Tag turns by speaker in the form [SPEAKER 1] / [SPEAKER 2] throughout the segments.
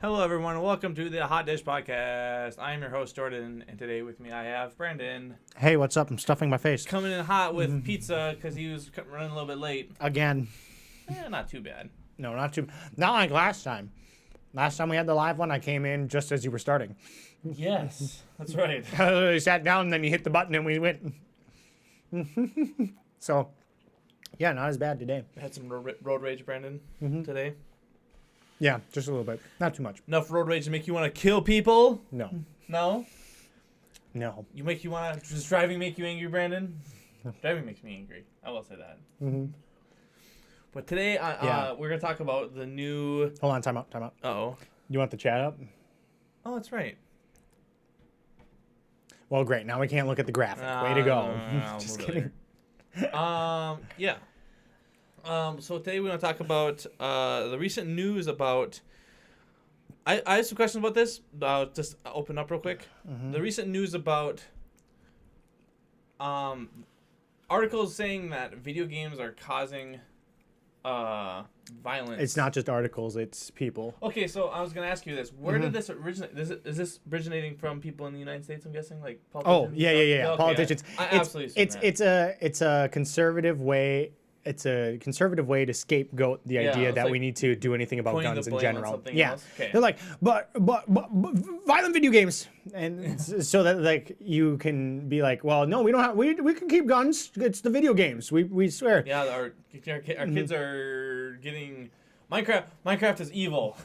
[SPEAKER 1] Hello, everyone, and welcome to the Hot Dish Podcast. I am your host, Jordan, and today with me I have Brandon.
[SPEAKER 2] Hey, what's up? I'm stuffing my face.
[SPEAKER 1] Coming in hot with pizza because he was running a little bit late.
[SPEAKER 2] Again.
[SPEAKER 1] Not too bad.
[SPEAKER 2] No, not like last time. Last time we had the live one, I came in just as you were starting.
[SPEAKER 1] Yes, that's right.
[SPEAKER 2] I literally sat down, and then you hit the button, and we went. So, yeah, not as bad today.
[SPEAKER 1] Had some road rage, Brandon, today.
[SPEAKER 2] Yeah, just a little bit. Not too much.
[SPEAKER 1] Enough road rage to make you want to kill people?
[SPEAKER 2] No.
[SPEAKER 1] No?
[SPEAKER 2] No.
[SPEAKER 1] Does driving make you angry, Brandon? Driving makes me angry. I will say that.
[SPEAKER 2] Mm-hmm.
[SPEAKER 1] But today, we're going to talk about the new...
[SPEAKER 2] Hold on, time out.
[SPEAKER 1] Uh-oh.
[SPEAKER 2] You want the chat up?
[SPEAKER 1] Oh, that's right.
[SPEAKER 2] Well, great. Now we can't look at the graphic. Way to go.
[SPEAKER 1] No,
[SPEAKER 2] Just
[SPEAKER 1] we'll
[SPEAKER 2] kidding.
[SPEAKER 1] Yeah. So today we're going to talk about the recent news about... I have some questions about this. I'll just open up real quick.
[SPEAKER 2] Mm-hmm.
[SPEAKER 1] The recent news about articles saying that video games are causing violence.
[SPEAKER 2] It's not just articles, it's people.
[SPEAKER 1] Okay, so I was going to ask you this. Where did this originate? Is this originating from people in the United States, I'm guessing? Like politicians?
[SPEAKER 2] Oh, yeah.
[SPEAKER 1] Okay,
[SPEAKER 2] Politicians.
[SPEAKER 1] I absolutely assume
[SPEAKER 2] It's a conservative way. It's a conservative way to scapegoat the idea that we need to do anything about guns in general. Yeah,
[SPEAKER 1] okay.
[SPEAKER 2] They're like, but violent video games, and so that like you can be like, well, no, we don't have, we can keep guns. It's the video games. We swear.
[SPEAKER 1] Yeah, our kids are getting Minecraft. Minecraft is evil.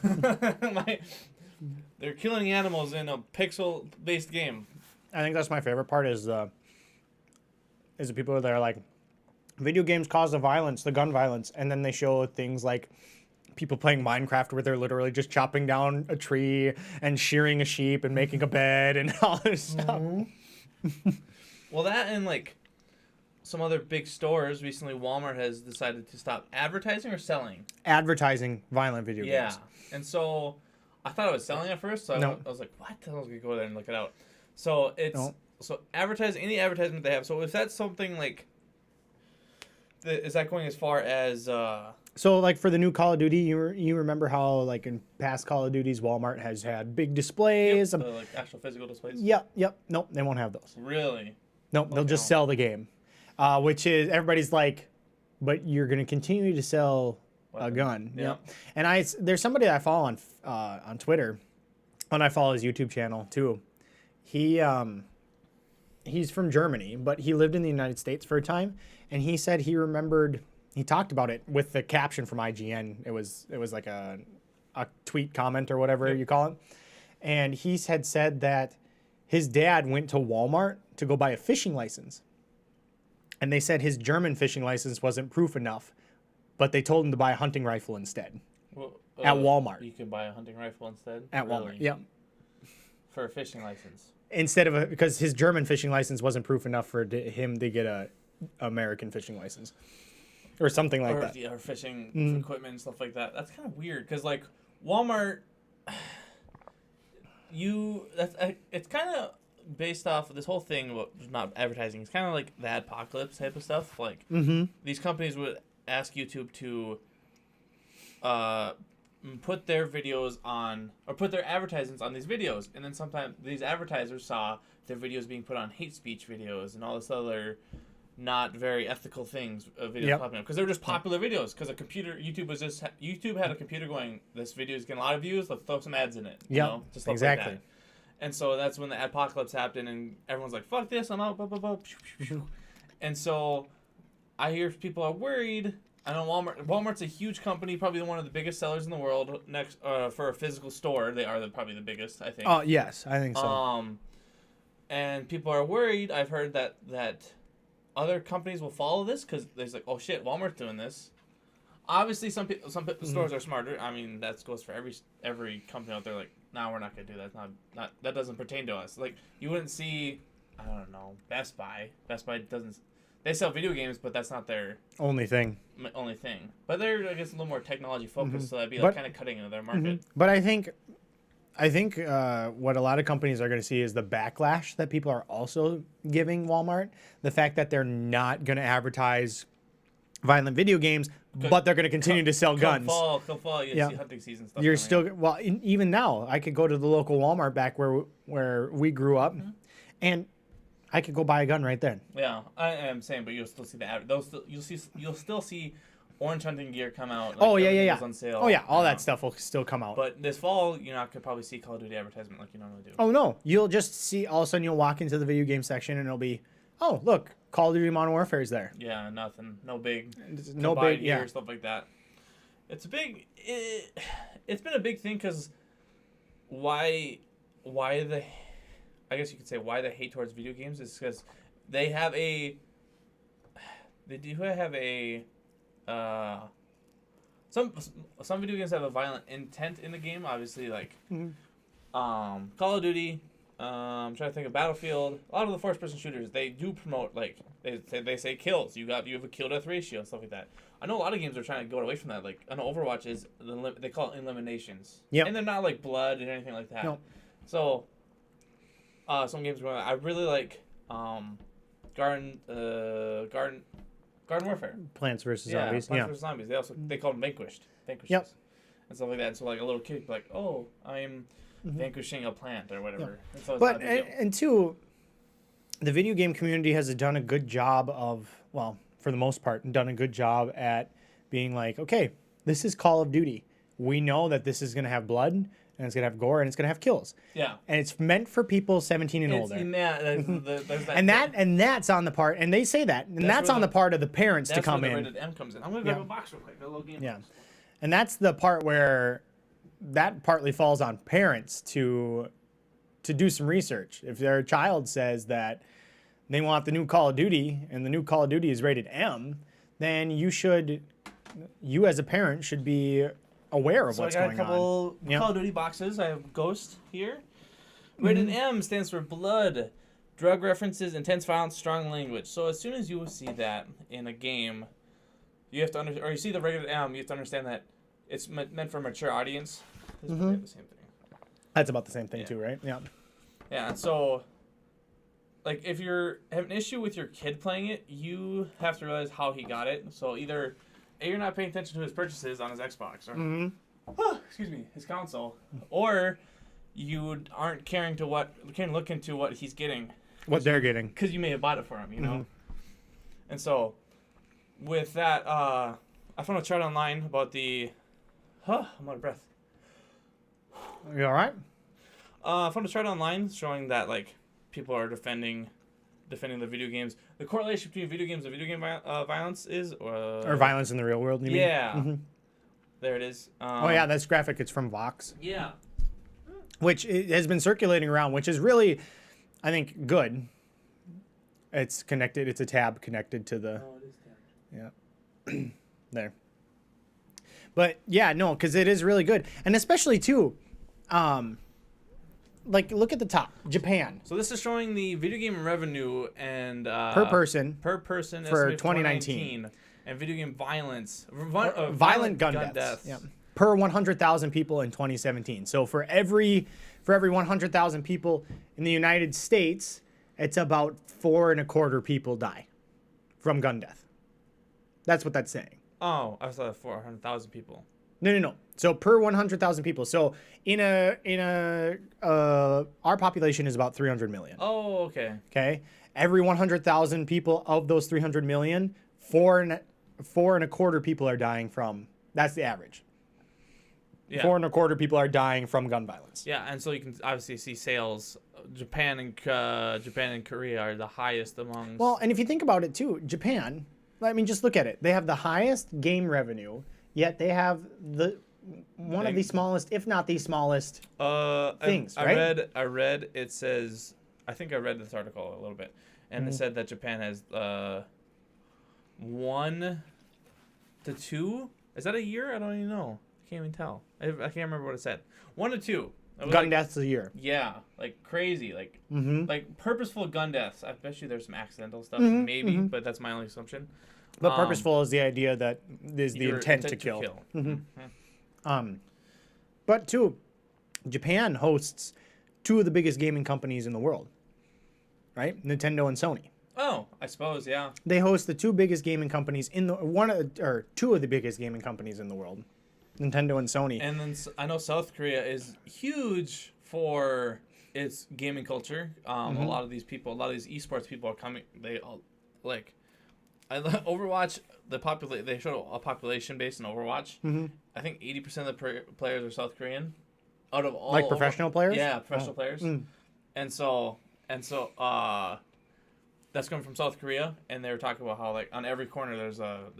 [SPEAKER 1] They're killing animals in a pixel-based game.
[SPEAKER 2] I think that's my favorite part is the people that are like, video games cause the violence, the gun violence, and then they show things like people playing Minecraft where they're literally just chopping down a tree and shearing a sheep and making a bed and all this stuff.
[SPEAKER 1] Well, that and like some other big stores recently, Walmart has decided to stop advertising or selling.
[SPEAKER 2] Advertising violent video games.
[SPEAKER 1] Yeah, and so I thought it was selling at first, so
[SPEAKER 2] No.
[SPEAKER 1] I was like, what? I was gonna go there and look it out. So it's so advertising any advertisement they have. So if that's something like. Is that going as far as...
[SPEAKER 2] So, like, for the new Call of Duty, you remember how, like, in past Call of Duties, Walmart has had big displays?
[SPEAKER 1] like, actual physical displays?
[SPEAKER 2] Yep. Nope, they won't have those.
[SPEAKER 1] Really?
[SPEAKER 2] Nope, they'll just sell the game. Which is, everybody's like, but you're going to continue to sell a gun.
[SPEAKER 1] Yeah.
[SPEAKER 2] And there's somebody I follow on Twitter, and I follow his YouTube channel, too. He's from Germany, but he lived in the United States for a time, and he said he talked about it with the caption from IGN. It was like a tweet comment or whatever you call it. And he had said that his dad went to Walmart to go buy a fishing license. And they said his German fishing license wasn't proof enough, but they told him to buy a hunting rifle instead.
[SPEAKER 1] Well,
[SPEAKER 2] at Walmart.
[SPEAKER 1] You can buy a hunting rifle instead?
[SPEAKER 2] At Walmart, yeah.
[SPEAKER 1] For a fishing license?
[SPEAKER 2] Instead of because his German fishing license wasn't proof enough for him to get a American fishing license or something like that.
[SPEAKER 1] Yeah, or fishing equipment and stuff like that. That's kind of weird because like Walmart, it's kind of based off of this whole thing about not advertising. It's kind of like the apocalypse type of stuff. Like these companies would ask YouTube to put their videos on or put their advertisements on these videos, and then sometimes these advertisers saw their videos being put on hate speech videos and all this other not very ethical things videos popping up because they're just popular videos because YouTube had a computer going, this video is getting a lot of views, let's throw some ads in it. Just stuff like that. And so that's when the apocalypse happened and everyone's like, fuck this, I'm out, blah, blah, blah. And so I hear people are worried I know Walmart's a huge company, probably one of the biggest sellers in the world. Next, for a physical store, they are probably the biggest, I think.
[SPEAKER 2] Oh yes, I think so.
[SPEAKER 1] And people are worried. I've heard that other companies will follow this because there's like, oh shit, Walmart's doing this. Obviously, some stores are smarter. I mean, that goes for every company out there. Like, nah, we're not gonna do that. It's not that doesn't pertain to us. Like, you wouldn't see, I don't know, Best Buy. Best Buy doesn't. They sell video games, but that's not their
[SPEAKER 2] only thing.
[SPEAKER 1] But they're, I guess, a little more technology focused, so that'd be like kind of cutting into their market.
[SPEAKER 2] But I think what a lot of companies are going to see is the backlash that people are also giving Walmart. The fact that they're not going to advertise violent video games, but they're going to continue to sell guns.
[SPEAKER 1] Come fall, you see hunting season stuff.
[SPEAKER 2] You're still even now. I could go to the local Walmart back where we grew up, and I could go buy a gun right then.
[SPEAKER 1] Yeah, I am saying, but you'll still see the ad. You'll still see orange hunting gear come out. Like,
[SPEAKER 2] oh yeah.
[SPEAKER 1] On sale.
[SPEAKER 2] Oh yeah, all that stuff will still come out.
[SPEAKER 1] But this fall, could probably see Call of Duty advertisement like you normally do.
[SPEAKER 2] Oh no, you'll just see all of a sudden you'll walk into the video game section and it'll be, oh look, Call of Duty Modern Warfare is there.
[SPEAKER 1] Yeah, nothing, no big
[SPEAKER 2] yeah,
[SPEAKER 1] stuff like that. It's been a big thing because why the. I guess you could say why the hate towards video games is because they do have a some video games have a violent intent in the game. Obviously, like Call of Duty. I'm trying to think of Battlefield. A lot of the first-person shooters, they do promote, like they say kills. You have a kill death ratio and stuff like that. I know a lot of games are trying to go away from that. Like an Overwatch is they call it eliminations.
[SPEAKER 2] Yeah,
[SPEAKER 1] and they're not like blood and anything like that.
[SPEAKER 2] No.
[SPEAKER 1] So. Some games where I really like Garden Warfare.
[SPEAKER 2] Plants vs. Zombies.
[SPEAKER 1] Plants vs. Zombies. They call them Vanquished.
[SPEAKER 2] Yep.
[SPEAKER 1] And stuff like that. And so like a little kid would be like, oh, I'm vanquishing a plant or whatever.
[SPEAKER 2] Yeah.
[SPEAKER 1] So
[SPEAKER 2] but and two, the video game community has done a good job of, well, for the most part, done a good job at being like, okay, this is Call of Duty. We know that this is going to have blood. And it's going to have gore, and it's going to have kills.
[SPEAKER 1] Yeah.
[SPEAKER 2] And it's meant for people 17 and older. And that's on the part, and they say that, and that's on the part of the parents to come in.
[SPEAKER 1] That's where the rated M comes in. I'm going to grab a box real quick, a little game.
[SPEAKER 2] Yeah. And that's the part where that partly falls on parents to do some research. If their child says that they want the new Call of Duty, and the new Call of Duty is rated M, then you as a parent should be aware of what's going on.
[SPEAKER 1] So I got a couple Call of Duty boxes. I have Ghost here. Rated M stands for blood, drug references, intense violence, strong language. So as soon as you see that in a game, you have to or you see the rated M, you have to understand that it's meant for a mature audience. This is the same thing.
[SPEAKER 2] That's about the same thing too, right? Yeah.
[SPEAKER 1] Yeah. So, like, if you're have an issue with your kid playing it, you have to realize how he got it. So either you're not paying attention to his purchases on his Xbox, or his console, or you aren't caring to look into what he's getting,
[SPEAKER 2] what they're getting,
[SPEAKER 1] because you may have bought it for him, you know. And so, with that, I found a chart online about the. I'm out of breath.
[SPEAKER 2] You all right?
[SPEAKER 1] I found a chart online showing that like people are defending the video games. The correlation between video games and video game violence is...
[SPEAKER 2] or violence in the real world, you mean?
[SPEAKER 1] Yeah. There it is.
[SPEAKER 2] Oh, yeah, that's graphic. It's from Vox.
[SPEAKER 1] Yeah.
[SPEAKER 2] Which has been circulating around, which is really, I think, good. It's connected. It's a tab connected to the...
[SPEAKER 1] Oh, it is tab.
[SPEAKER 2] Yeah. There. But, yeah, no, because it is really good. And especially, too... like, look at the top, Japan.
[SPEAKER 1] So this is showing the video game revenue and
[SPEAKER 2] per person
[SPEAKER 1] for
[SPEAKER 2] 2019,
[SPEAKER 1] and video game violence,
[SPEAKER 2] violent gun deaths. Yeah. Per 100,000 people in 2017. So for every 100,000 people in the United States, it's about 4.25 people die from gun death. That's what that's saying.
[SPEAKER 1] Oh, I thought 400,000 people.
[SPEAKER 2] No. So per 100,000 people. So in our population is about 300 million.
[SPEAKER 1] Oh, okay.
[SPEAKER 2] Okay. Every 100,000 people of those 300 million, 4.25 people are dying from. That's the average. Yeah. 4.25 people are dying from gun violence.
[SPEAKER 1] Yeah, and so you can obviously see sales. Japan and Korea are the highest among.
[SPEAKER 2] Well, and if you think about it too, Japan, I mean, just look at it. They have the highest game revenue, yet they have one of the smallest, if not the smallest, things. Right?
[SPEAKER 1] I read. It says. I think I read this article a little bit, and it said that Japan has 1 to 2. Is that a year? I don't even know. I can't even tell. I can't remember what it said. 1 to 2.
[SPEAKER 2] Gun deaths a year.
[SPEAKER 1] Yeah, like crazy, like purposeful gun deaths. I bet you there's some accidental stuff, maybe, but that's my only assumption.
[SPEAKER 2] But purposeful is the idea that is the intent to kill. But too, Japan hosts 2 of the biggest gaming companies in the world, right? Nintendo and Sony.
[SPEAKER 1] Oh, I suppose, yeah.
[SPEAKER 2] They host the 2 biggest gaming companies in the 2 of the biggest gaming companies in the world, Nintendo and Sony.
[SPEAKER 1] And then I know South Korea is huge for its gaming culture. A lot of these people, a lot of these esports people are coming. They all like. Overwatch, they show a population based in Overwatch. I think 80% of the players are South Korean. Out of all
[SPEAKER 2] like professional players?
[SPEAKER 1] Yeah, professional players. And so that's coming from South Korea, and they were talking about how like on every corner there's a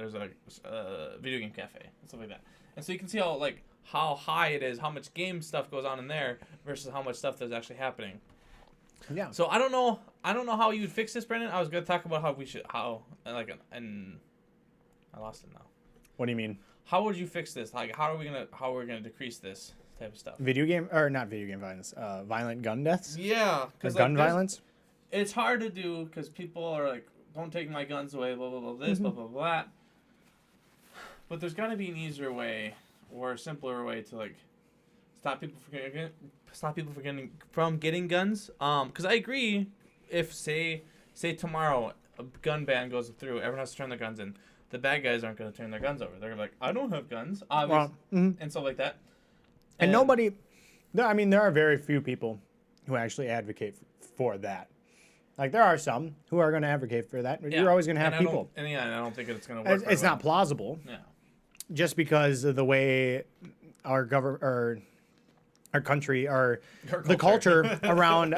[SPEAKER 1] video game cafe and stuff like that. And so you can see how high it is, how much game stuff goes on in there versus how much stuff there's actually happening.
[SPEAKER 2] Yeah.
[SPEAKER 1] So I don't know how you would fix this, Brendan. I was gonna talk about and I lost it now.
[SPEAKER 2] What do you mean?
[SPEAKER 1] How would you fix this? Like, how are we gonna decrease this type of stuff?
[SPEAKER 2] Not video game violence. Violent gun deaths.
[SPEAKER 1] Yeah,
[SPEAKER 2] because gun violence.
[SPEAKER 1] It's hard to do because people are like, "Don't take my guns away." Blah blah blah. This blah blah blah. But there's got to be an easier way or a simpler way to like stop people from getting guns. Because I agree, if say tomorrow a gun ban goes through, everyone has to turn their guns in. The bad guys aren't going to turn their guns over. They're like, I don't have guns, obviously, and stuff like that.
[SPEAKER 2] And nobody, I mean, there are very few people who actually advocate for that. Like, there are some who are going to advocate for that.
[SPEAKER 1] Yeah.
[SPEAKER 2] You're always going to have people.
[SPEAKER 1] I don't think it's going to work.
[SPEAKER 2] It's not plausible.
[SPEAKER 1] Yeah.
[SPEAKER 2] Just because of the way our country, the culture around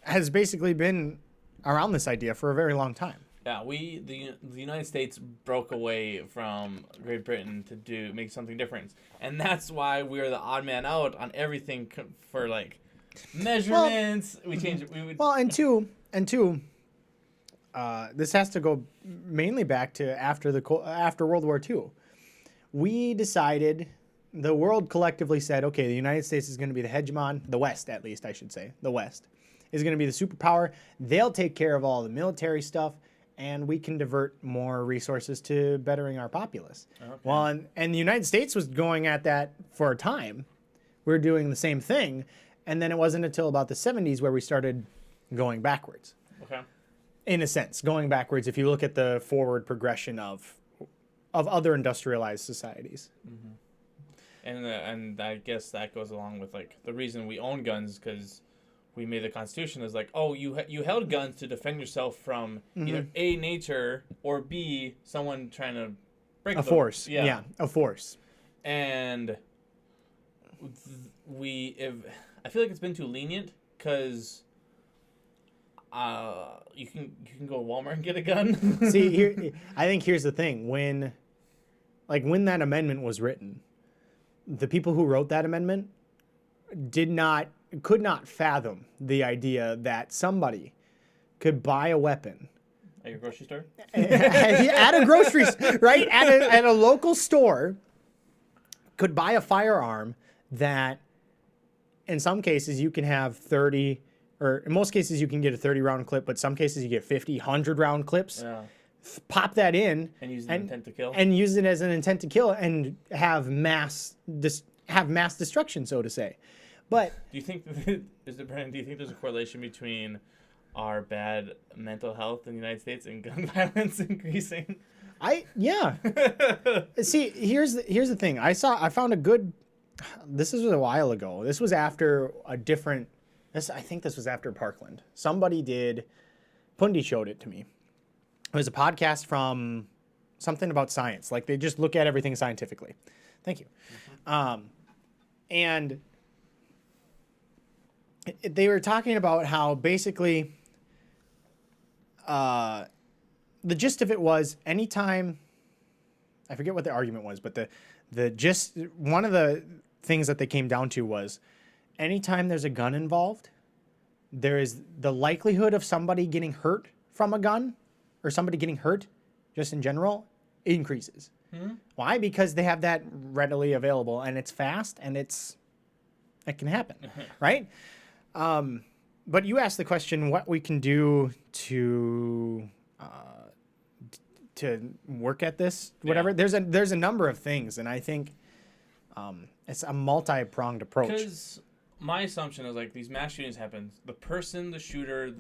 [SPEAKER 2] has basically been around this idea for a very long time.
[SPEAKER 1] Yeah, the United States broke away from Great Britain to make something different, and that's why we're the odd man out on everything for like measurements. We changed it.
[SPEAKER 2] And two. This has to go mainly back to after World War II. We decided, the world collectively said, okay, the United States is going to be the hegemon, the West at least, I should say, the West is going to be the superpower. They'll take care of all the military stuff, and we can divert more resources to bettering our populace. Okay. Well, and the United States was going at that for a time. We were doing the same thing, and then it wasn't until about the 70s where we started going backwards.
[SPEAKER 1] Okay.
[SPEAKER 2] In a sense, going backwards if you look at the forward progression of other industrialized societies.
[SPEAKER 1] Mm-hmm. And I guess that goes along with like the reason we own guns, because we made the Constitution is like, oh, you held guns to defend yourself from either A, nature, or B, someone trying to break
[SPEAKER 2] a force. Yeah, a force.
[SPEAKER 1] And I feel like it's been too lenient because you can go to Walmart and get a gun.
[SPEAKER 2] See, I think here's the thing. When that amendment was written, the people who wrote that amendment could not fathom the idea that somebody could buy a weapon
[SPEAKER 1] at your grocery store,
[SPEAKER 2] at a grocery, right? At a local store, could buy a firearm that, in some cases, you can have 30, or in most cases you can get a 30-round clip, but some cases you get 50, 100-round clips.
[SPEAKER 1] Yeah.
[SPEAKER 2] Pop that in
[SPEAKER 1] and use an intent to kill,
[SPEAKER 2] and use it as an intent to kill, and have mass destruction, so to say. But
[SPEAKER 1] do you think there's a correlation between our bad mental health in the United States and gun violence increasing?
[SPEAKER 2] Yeah. See, here's the thing. I found a good. This was a while ago. This was after I think this was after Parkland. Pundi showed it to me. It was a podcast from something about science. Like, they just look at everything scientifically. Thank you. And they were talking about how basically the gist of it was anytime, I forget what the argument was, but the gist, one of the things that they came down to was anytime there's a gun involved, there is the likelihood of somebody getting hurt from a gun or somebody getting hurt just in general increases. Why? Because they have that readily available and it's fast and it can happen, right? But you asked the question, what we can do to work at this, whatever.
[SPEAKER 1] Yeah.
[SPEAKER 2] There's a number of things, and I think it's a multi-pronged approach.
[SPEAKER 1] Because my assumption is like these mass shootings happen. The person, the shooter, not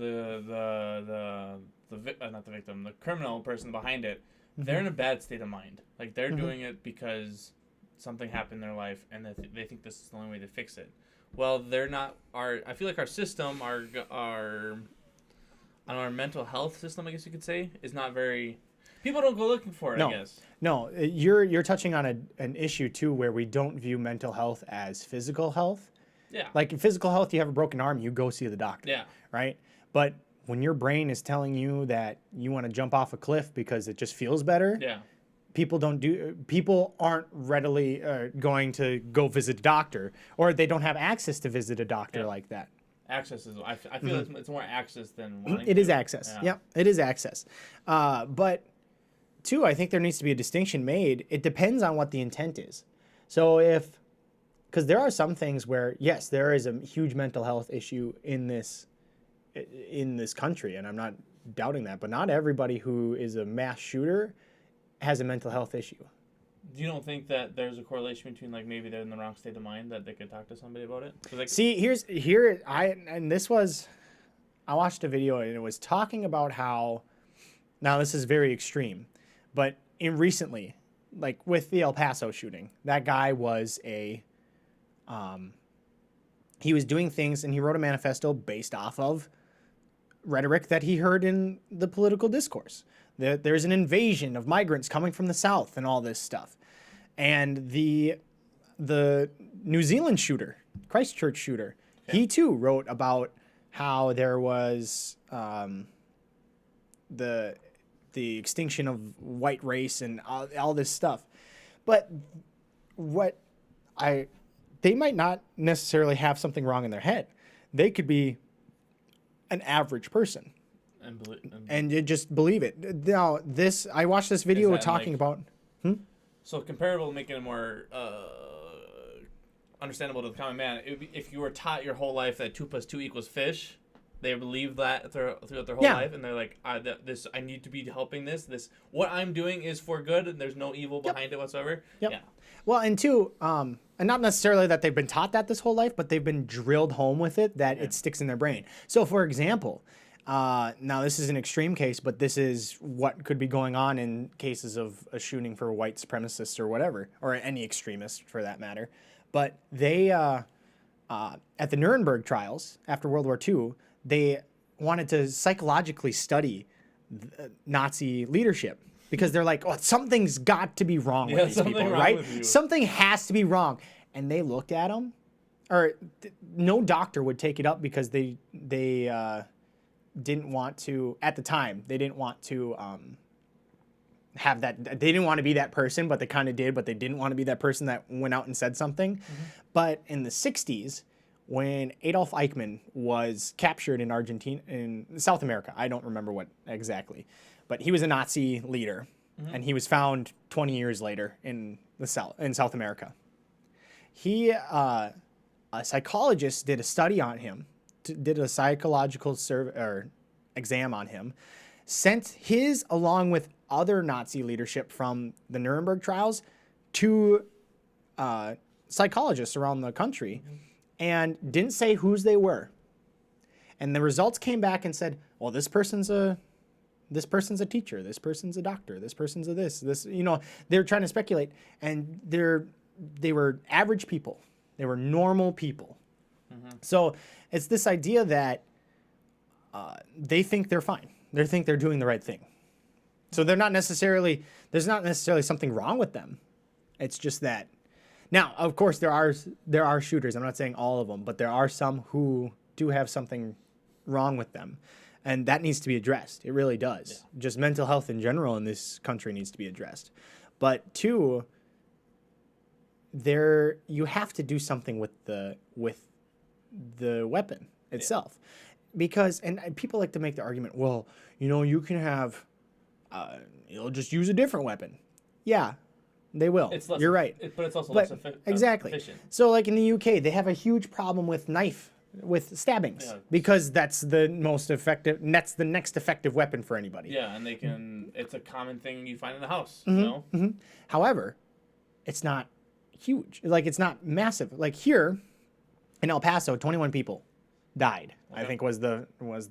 [SPEAKER 1] the victim, the criminal person behind it, they're in a bad state of mind. Like they're doing it because something happened in their life, and they think this is the only way to fix it. Well, they're not. I feel like our system, our mental health system, I guess you could say, is not very. People don't go looking for it.
[SPEAKER 2] No.
[SPEAKER 1] I guess.
[SPEAKER 2] No, you're touching on an issue too where we don't view mental health as physical health.
[SPEAKER 1] Yeah.
[SPEAKER 2] Like in physical health, you have a broken arm, you go see the doctor.
[SPEAKER 1] Yeah.
[SPEAKER 2] Right? But when your brain is telling you that you want to jump off a cliff because it just feels better,
[SPEAKER 1] Yeah.
[SPEAKER 2] people aren't readily going to go visit a doctor, or they don't have access to visit a doctor like that.
[SPEAKER 1] Access is. I feel it's more access than wanting
[SPEAKER 2] It is
[SPEAKER 1] to.
[SPEAKER 2] access.
[SPEAKER 1] Yeah.
[SPEAKER 2] Yep, it is access. But two, I think there needs to be a distinction made. It depends on what the intent is. So because there are some things where, yes, there is a huge mental health issue in this country, and I'm not doubting that, but not everybody who is a mass shooter has a mental health issue.
[SPEAKER 1] You don't think that there's a correlation between like maybe they're in the wrong state of mind that they could talk to somebody about it? Like,
[SPEAKER 2] See, I watched a video and it was talking about how, now this is very extreme, but recently, like with the El Paso shooting, that guy was he was doing things and he wrote a manifesto based off of rhetoric that he heard in the political discourse. There's an invasion of migrants coming from the South and all this stuff. And the New Zealand shooter, Christchurch shooter, he too wrote about how there was the extinction of white race and all this stuff. But they might not necessarily have something wrong in their head. They could be an average person. And you just believe it. Now, I watched this video talking about.
[SPEAKER 1] So comparable, making it more understandable to the common man. It would be, if you were taught your whole life that 2 + 2 = fish, they believe that throughout their whole life, and they're like, I need to be helping this. What I'm doing is for good, and there's no evil behind it whatsoever.
[SPEAKER 2] Yep.
[SPEAKER 1] Yeah.
[SPEAKER 2] Well, and two, and not necessarily that they've been taught that this whole life, but they've been drilled home with it that it sticks in their brain. So, for example, now this is an extreme case, but this is what could be going on in cases of a shooting for white supremacists or whatever, or any extremist for that matter. But they, at the Nuremberg trials after World War II, they wanted to psychologically study Nazi leadership because they're like, oh, something's got to be wrong with these people, right? Something has to be wrong. And they looked at them, or no doctor would take it up because they didn't want to, at the time, they didn't want to have that, they didn't want to be that person, but they kind of did, but they didn't want to be that person that went out and said something. But in the 60s, when Adolf Eichmann was captured in Argentina, in South America, I don't remember what exactly, but he was a Nazi leader, and he was found 20 years later in South America. A psychologist did a study on him, did a psychological exam on him, sent his along with other Nazi leadership from the Nuremberg trials to psychologists around the country, and didn't say whose they were. And the results came back and said, well, this person's a teacher, this person's a doctor, this person's a this, they're trying to speculate. And they were average people. They were normal people. So it's this idea that they think they're fine. They think they're doing the right thing. So there's not necessarily something wrong with them. It's just that. Now, of course, there are shooters. I'm not saying all of them, but there are some who do have something wrong with them. And that needs to be addressed. It really does.
[SPEAKER 1] Yeah.
[SPEAKER 2] Just mental health in general in this country needs to be addressed. But two, you have to do something with the weapon itself. Because and people like to make the argument, well, you can have you'll just use a different weapon. Yeah, they will. You're right.
[SPEAKER 1] But it's also
[SPEAKER 2] But
[SPEAKER 1] less
[SPEAKER 2] exactly.
[SPEAKER 1] efficient.
[SPEAKER 2] So like in the UK, they have a huge problem with stabbings because that's the most effective. And that's the next effective weapon for anybody.
[SPEAKER 1] Yeah, and it's a common thing you find in the house.
[SPEAKER 2] However, it's not huge. Like it's not massive. Like here in El Paso, 21 people died.
[SPEAKER 1] Okay.
[SPEAKER 2] I think was the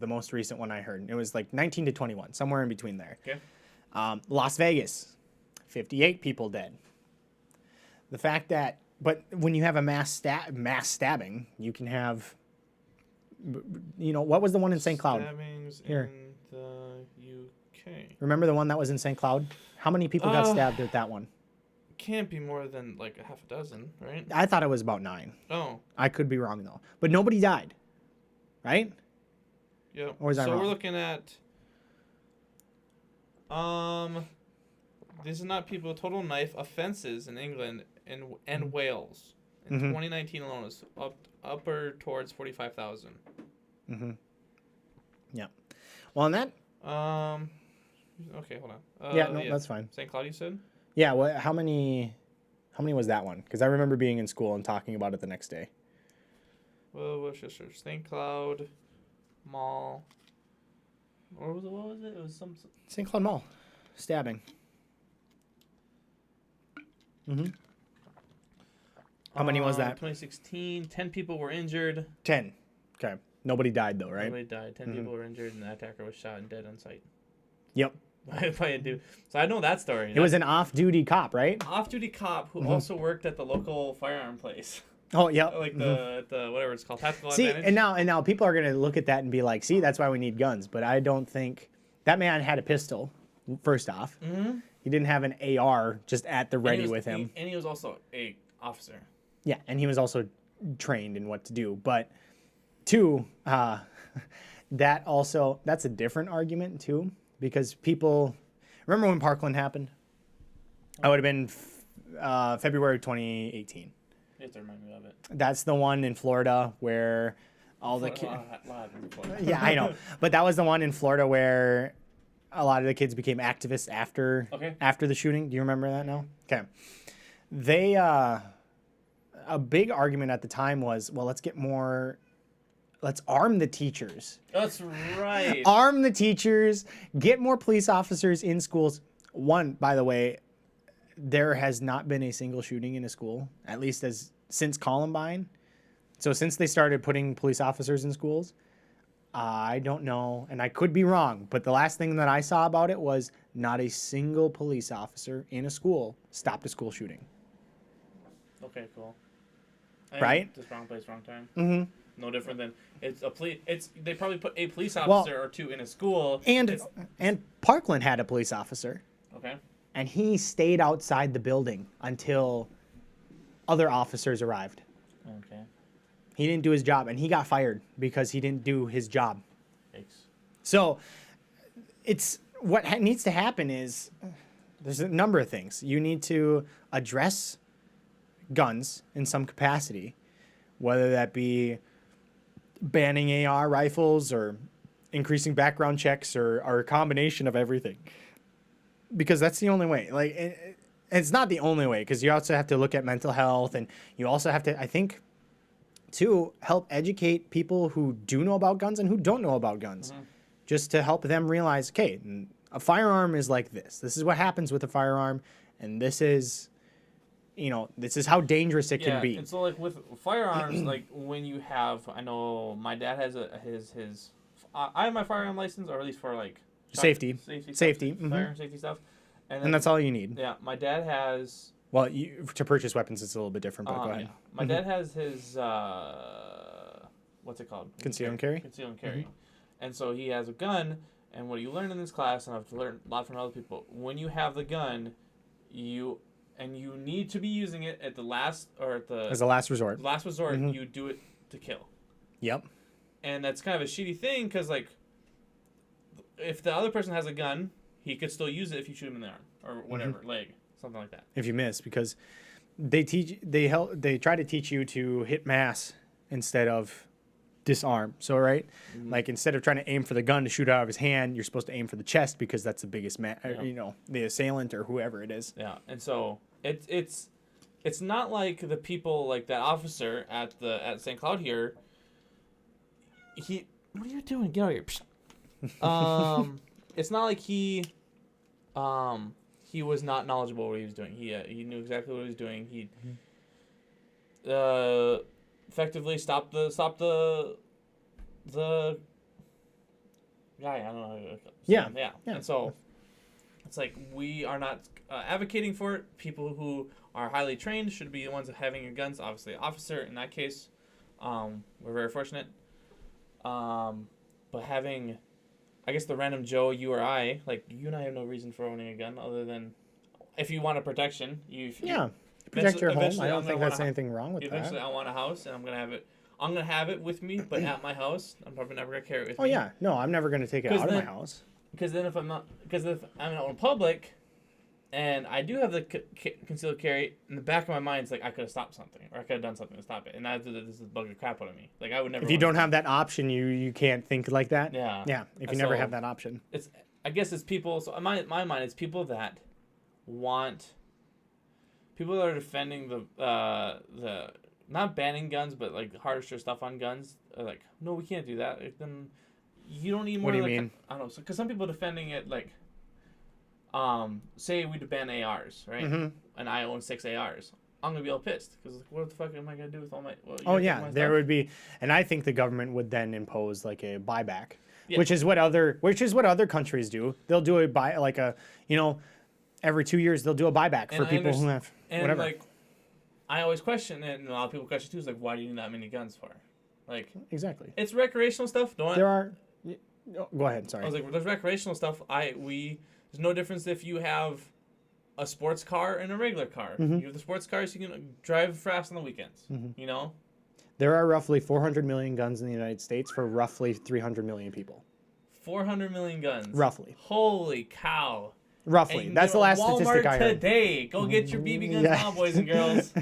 [SPEAKER 2] most recent one I heard. It was like 19 to 21, somewhere in between there.
[SPEAKER 1] Okay.
[SPEAKER 2] Las Vegas, 58 people dead. The fact that, but when you have a mass stabbing, you can have, what was the one in St. Cloud?
[SPEAKER 1] Stabbings
[SPEAKER 2] Here.
[SPEAKER 1] in the UK.
[SPEAKER 2] Remember the one that was in St. Cloud? How many people got stabbed at that one?
[SPEAKER 1] Can't be more than like a half a dozen, right?
[SPEAKER 2] I thought it was about 9.
[SPEAKER 1] Oh.
[SPEAKER 2] I could be wrong though. But nobody died, right?
[SPEAKER 1] Yeah.
[SPEAKER 2] Or is that
[SPEAKER 1] so
[SPEAKER 2] wrong?
[SPEAKER 1] we're looking at this is not people total knife offenses in England and Wales in 2019 alone is upper towards 45,000.
[SPEAKER 2] Yeah. Well, on that.
[SPEAKER 1] Okay, hold on.
[SPEAKER 2] Yeah, that's fine.
[SPEAKER 1] St. Cloud, you said?
[SPEAKER 2] Yeah. Well, how many was that one? Because I remember being in school and talking about it the next day.
[SPEAKER 1] Well, Worcester, St. Cloud Mall. Or was it? What was it? It was some.
[SPEAKER 2] St. Cloud Mall, stabbing. How many was that?
[SPEAKER 1] 2016. 10 people were injured.
[SPEAKER 2] 10. Okay. Nobody died though, right?
[SPEAKER 1] Nobody died. 10 people were injured, and the attacker was shot and dead on site.
[SPEAKER 2] Yep.
[SPEAKER 1] By a dude. So I know that story.
[SPEAKER 2] It was an off-duty cop, right?
[SPEAKER 1] Off-duty cop who also worked at the local firearm place.
[SPEAKER 2] Oh, yeah.
[SPEAKER 1] Like the whatever it's called, Tactical
[SPEAKER 2] See,
[SPEAKER 1] Advantage.
[SPEAKER 2] and now people are gonna look at that and be like, "See, that's why we need guns." But I don't think that man had a pistol. First off, he didn't have an AR just at the ready with him.
[SPEAKER 1] And he was also a officer.
[SPEAKER 2] Yeah, and he was also trained in what to do. But two, that's a different argument too, because people remember when Parkland happened. I would have been February 2018.
[SPEAKER 1] You have to remind me of it.
[SPEAKER 2] That's the one in Florida where all the kids. Yeah, I know, but that was the one in Florida where a lot of the kids became activists after the shooting. Do you remember that now? Okay, they a big argument at the time was, well, let's arm the teachers.
[SPEAKER 1] That's right.
[SPEAKER 2] Arm the teachers, get more police officers in schools. One, by the way, there has not been a single shooting in a school, at least since Columbine. So since they started putting police officers in schools, I don't know, and I could be wrong, but the last thing that I saw about it was not a single police officer in a school stopped a school shooting.
[SPEAKER 1] Okay, cool.
[SPEAKER 2] Right?
[SPEAKER 1] Just wrong place, wrong time. No different than they probably put a police officer or two in a school.
[SPEAKER 2] And Parkland had a police officer.
[SPEAKER 1] Okay.
[SPEAKER 2] And he stayed outside the building until other officers arrived.
[SPEAKER 1] Okay.
[SPEAKER 2] He didn't do his job, and he got fired because he didn't do his job.
[SPEAKER 1] Thanks.
[SPEAKER 2] So it's what needs to happen is there's a number of things. You need to address guns in some capacity, whether that be banning AR rifles or increasing background checks or a combination of everything. Because that's the only way. Like, it's not the only way, because you also have to look at mental health, and you also have to, I think, to help educate people who do know about guns and who don't know about guns, just to help them realize, okay, a firearm is like this. This is what happens with a firearm, and this is how dangerous it can be.
[SPEAKER 1] And so, like, with firearms, like, when you have, I know my dad has I have my firearm license, or at least for, like,
[SPEAKER 2] Safety.
[SPEAKER 1] Firearm safety stuff.
[SPEAKER 2] And that's all you need.
[SPEAKER 1] Yeah, my dad has...
[SPEAKER 2] Well, to purchase weapons, it's a little bit different, but go ahead.
[SPEAKER 1] Yeah. My dad has his, what's it called?
[SPEAKER 2] Conceal and carry?
[SPEAKER 1] Conceal and carry. And so he has a gun, and what you learn in this class, and I've learned a lot from other people, when you have the gun, you need to be using it at the last, or at the...
[SPEAKER 2] As a last resort.
[SPEAKER 1] Last resort, you do it to kill.
[SPEAKER 2] Yep.
[SPEAKER 1] And that's kind of a shitty thing, because, like, if the other person has a gun, he could still use it if you shoot him in the arm or whatever, leg, something like that.
[SPEAKER 2] If you miss, because they try to teach you to hit mass instead of disarm. So right, like instead of trying to aim for the gun to shoot out of his hand, you're supposed to aim for the chest because that's the biggest the assailant or whoever it is.
[SPEAKER 1] Yeah, and so it's not like the people like that officer at St. Cloud here. What are you doing? Get out of here! It's not like he was not knowledgeable what he was doing. He knew exactly what he was doing. He effectively stopped the guy. I don't know.
[SPEAKER 2] Yeah.
[SPEAKER 1] And so it's like we are not advocating for it. People who are highly trained should be the ones having guns. Obviously, officer in that case, we're very fortunate. But having, I guess, the random Joe, you or I, like you and I have no reason for owning a gun other than if you want a protection.
[SPEAKER 2] Protect your home. I don't think there's anything wrong with that.
[SPEAKER 1] Eventually, I want a house, and I'm gonna have it. I'm gonna have it with me, but at my house, I'm probably never gonna carry it with me.
[SPEAKER 2] Oh yeah, no, I'm never gonna take it out of my house.
[SPEAKER 1] Because if I'm out in public, and I do have the concealed carry, in the back of my mind, it's like I could have stopped something, or I could have done something to stop it, and this is bugging crap out of me. Like I would never.
[SPEAKER 2] If you don't have that option, you can't think like that.
[SPEAKER 1] Yeah.
[SPEAKER 2] Yeah. If you never have that option,
[SPEAKER 1] I guess it's people. So in my mind, it's people that want. People that are defending the not banning guns, but like harsher stuff on guns. Are like, no, we can't do that. Then you don't need more.
[SPEAKER 2] What do you mean?
[SPEAKER 1] I don't know. Because some people defending it like, say we ban ARs, right? And I own 6 ARs. I'm gonna be all pissed because like, what the fuck am I gonna do with all my?
[SPEAKER 2] There would be, and I think the government would then impose like a buyback, which is what other countries do. They'll do every 2 years they'll do a buyback for people who have whatever.
[SPEAKER 1] Like, I always question it, and a lot of people question too. Is like, why do you need that many guns for? Like,
[SPEAKER 2] exactly.
[SPEAKER 1] It's recreational stuff. Go
[SPEAKER 2] ahead. Sorry.
[SPEAKER 1] I was like, there's recreational stuff. There's no difference if you have a sports car and a regular car. You have the sports cars, you can drive fast on the weekends. You know.
[SPEAKER 2] There are roughly 400 million guns in the United States for roughly 300 million people.
[SPEAKER 1] 400 million guns.
[SPEAKER 2] Roughly.
[SPEAKER 1] Holy cow.
[SPEAKER 2] Roughly. That's the last statistic I heard.
[SPEAKER 1] Today. Go get your BB guns now, boys and girls.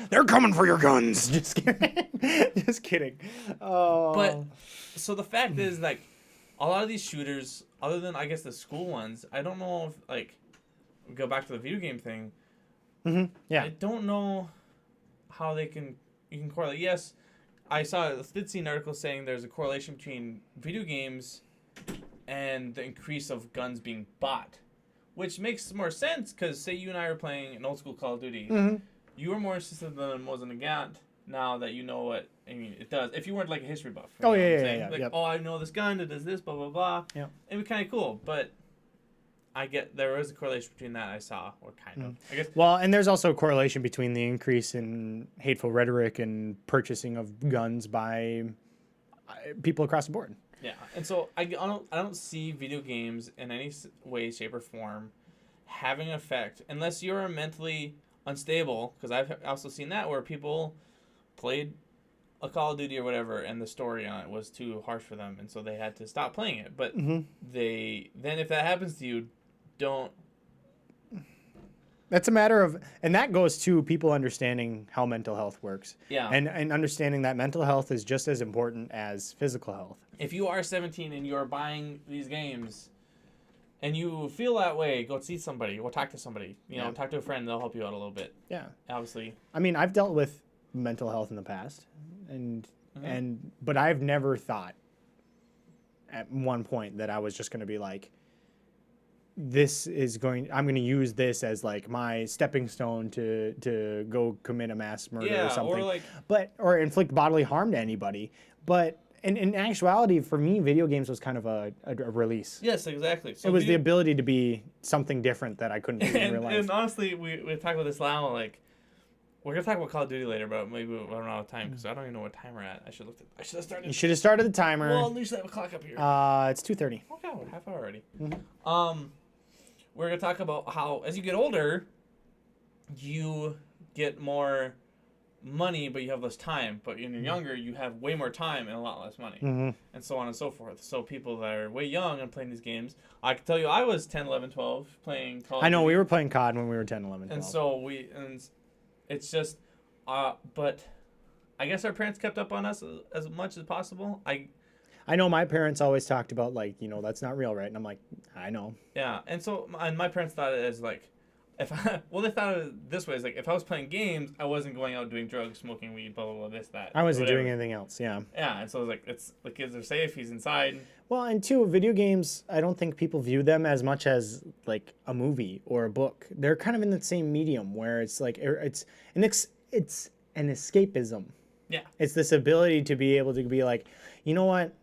[SPEAKER 2] They're coming for your guns. Just kidding. Just kidding. Oh.
[SPEAKER 1] But, so the fact is, like, a lot of these shooters, other than, I guess, the school ones, I don't know if, like, go back to the video game thing.
[SPEAKER 2] Yeah.
[SPEAKER 1] I don't know how you can correlate. Yes, I did see an article saying there's a correlation between video games and the increase of guns being bought. Which makes more sense, because say you and I are playing an old school Call of Duty. You were more interested than was in the GAT now that you know what, it does. If you weren't like a history buff.
[SPEAKER 2] Oh, yeah.
[SPEAKER 1] Like, oh, I know this gun, it does this, blah, blah, blah.
[SPEAKER 2] Yeah.
[SPEAKER 1] It'd be kind of cool, but there is a correlation between that I saw, or kind of, I guess.
[SPEAKER 2] Well, and there's also a correlation between the increase in hateful rhetoric and purchasing of guns by people across the board.
[SPEAKER 1] Yeah, and so I don't see video games in any way, shape, or form having an effect unless you're mentally unstable. Because I've also seen that where people played a Call of Duty or whatever, and the story on it was too harsh for them, and so they had to stop playing it. But if that happens to you, don't.
[SPEAKER 2] That's a matter of, and that goes to people understanding how mental health works.
[SPEAKER 1] Yeah.
[SPEAKER 2] And understanding that mental health is just as important as physical health.
[SPEAKER 1] If you are 17 and you're buying these games and you feel that way, go see somebody, go talk to somebody. Talk to a friend, they'll help you out a little bit.
[SPEAKER 2] Yeah.
[SPEAKER 1] Obviously.
[SPEAKER 2] I mean, I've dealt with mental health in the past, but I've never thought at one point that I was just going to be like, I'm going to use this as like my stepping stone to go commit a mass murder or something. Or inflict bodily harm to anybody. But in actuality, for me, video games was kind of a release.
[SPEAKER 1] Yes, exactly. So
[SPEAKER 2] it was the ability to be something different that I couldn't do in real life.
[SPEAKER 1] And honestly, we talk about this now, like, we're going to talk about Call of Duty later, but maybe we run out of time because I don't even know what time we're at. I should have started.
[SPEAKER 2] You should have started the timer.
[SPEAKER 1] Well, at least I have a clock up here.
[SPEAKER 2] It's 2:30.
[SPEAKER 1] Okay, half hour already. We're going to talk about how, as you get older, you get more money, but you have less time. But when you're younger, you have way more time and a lot less money, and so on and so forth. So people that are way young and playing these games, I can tell you, I was 10, 11, 12 playing Call of
[SPEAKER 2] I know
[SPEAKER 1] Duty.
[SPEAKER 2] we were playing COD when we were 10, 11, 12.
[SPEAKER 1] And so it's just, but I guess our parents kept up on us as much as possible.
[SPEAKER 2] I know my parents always talked about, like, that's not real, right? And I'm like, I know.
[SPEAKER 1] Yeah, and so my parents thought it as like, they thought of it this way: is like if I was playing games, I wasn't going out doing drugs, smoking weed, blah blah blah, this that.
[SPEAKER 2] I wasn't
[SPEAKER 1] whatever.
[SPEAKER 2] doing anything else. Yeah.
[SPEAKER 1] Yeah, and so it's like the kids are safe. He's inside.
[SPEAKER 2] Well, and two, video games, I don't think people view them as much as like a movie or a book. They're kind of in the same medium where it's like it's an escapism.
[SPEAKER 1] Yeah.
[SPEAKER 2] It's this ability to be able to be like, you know what?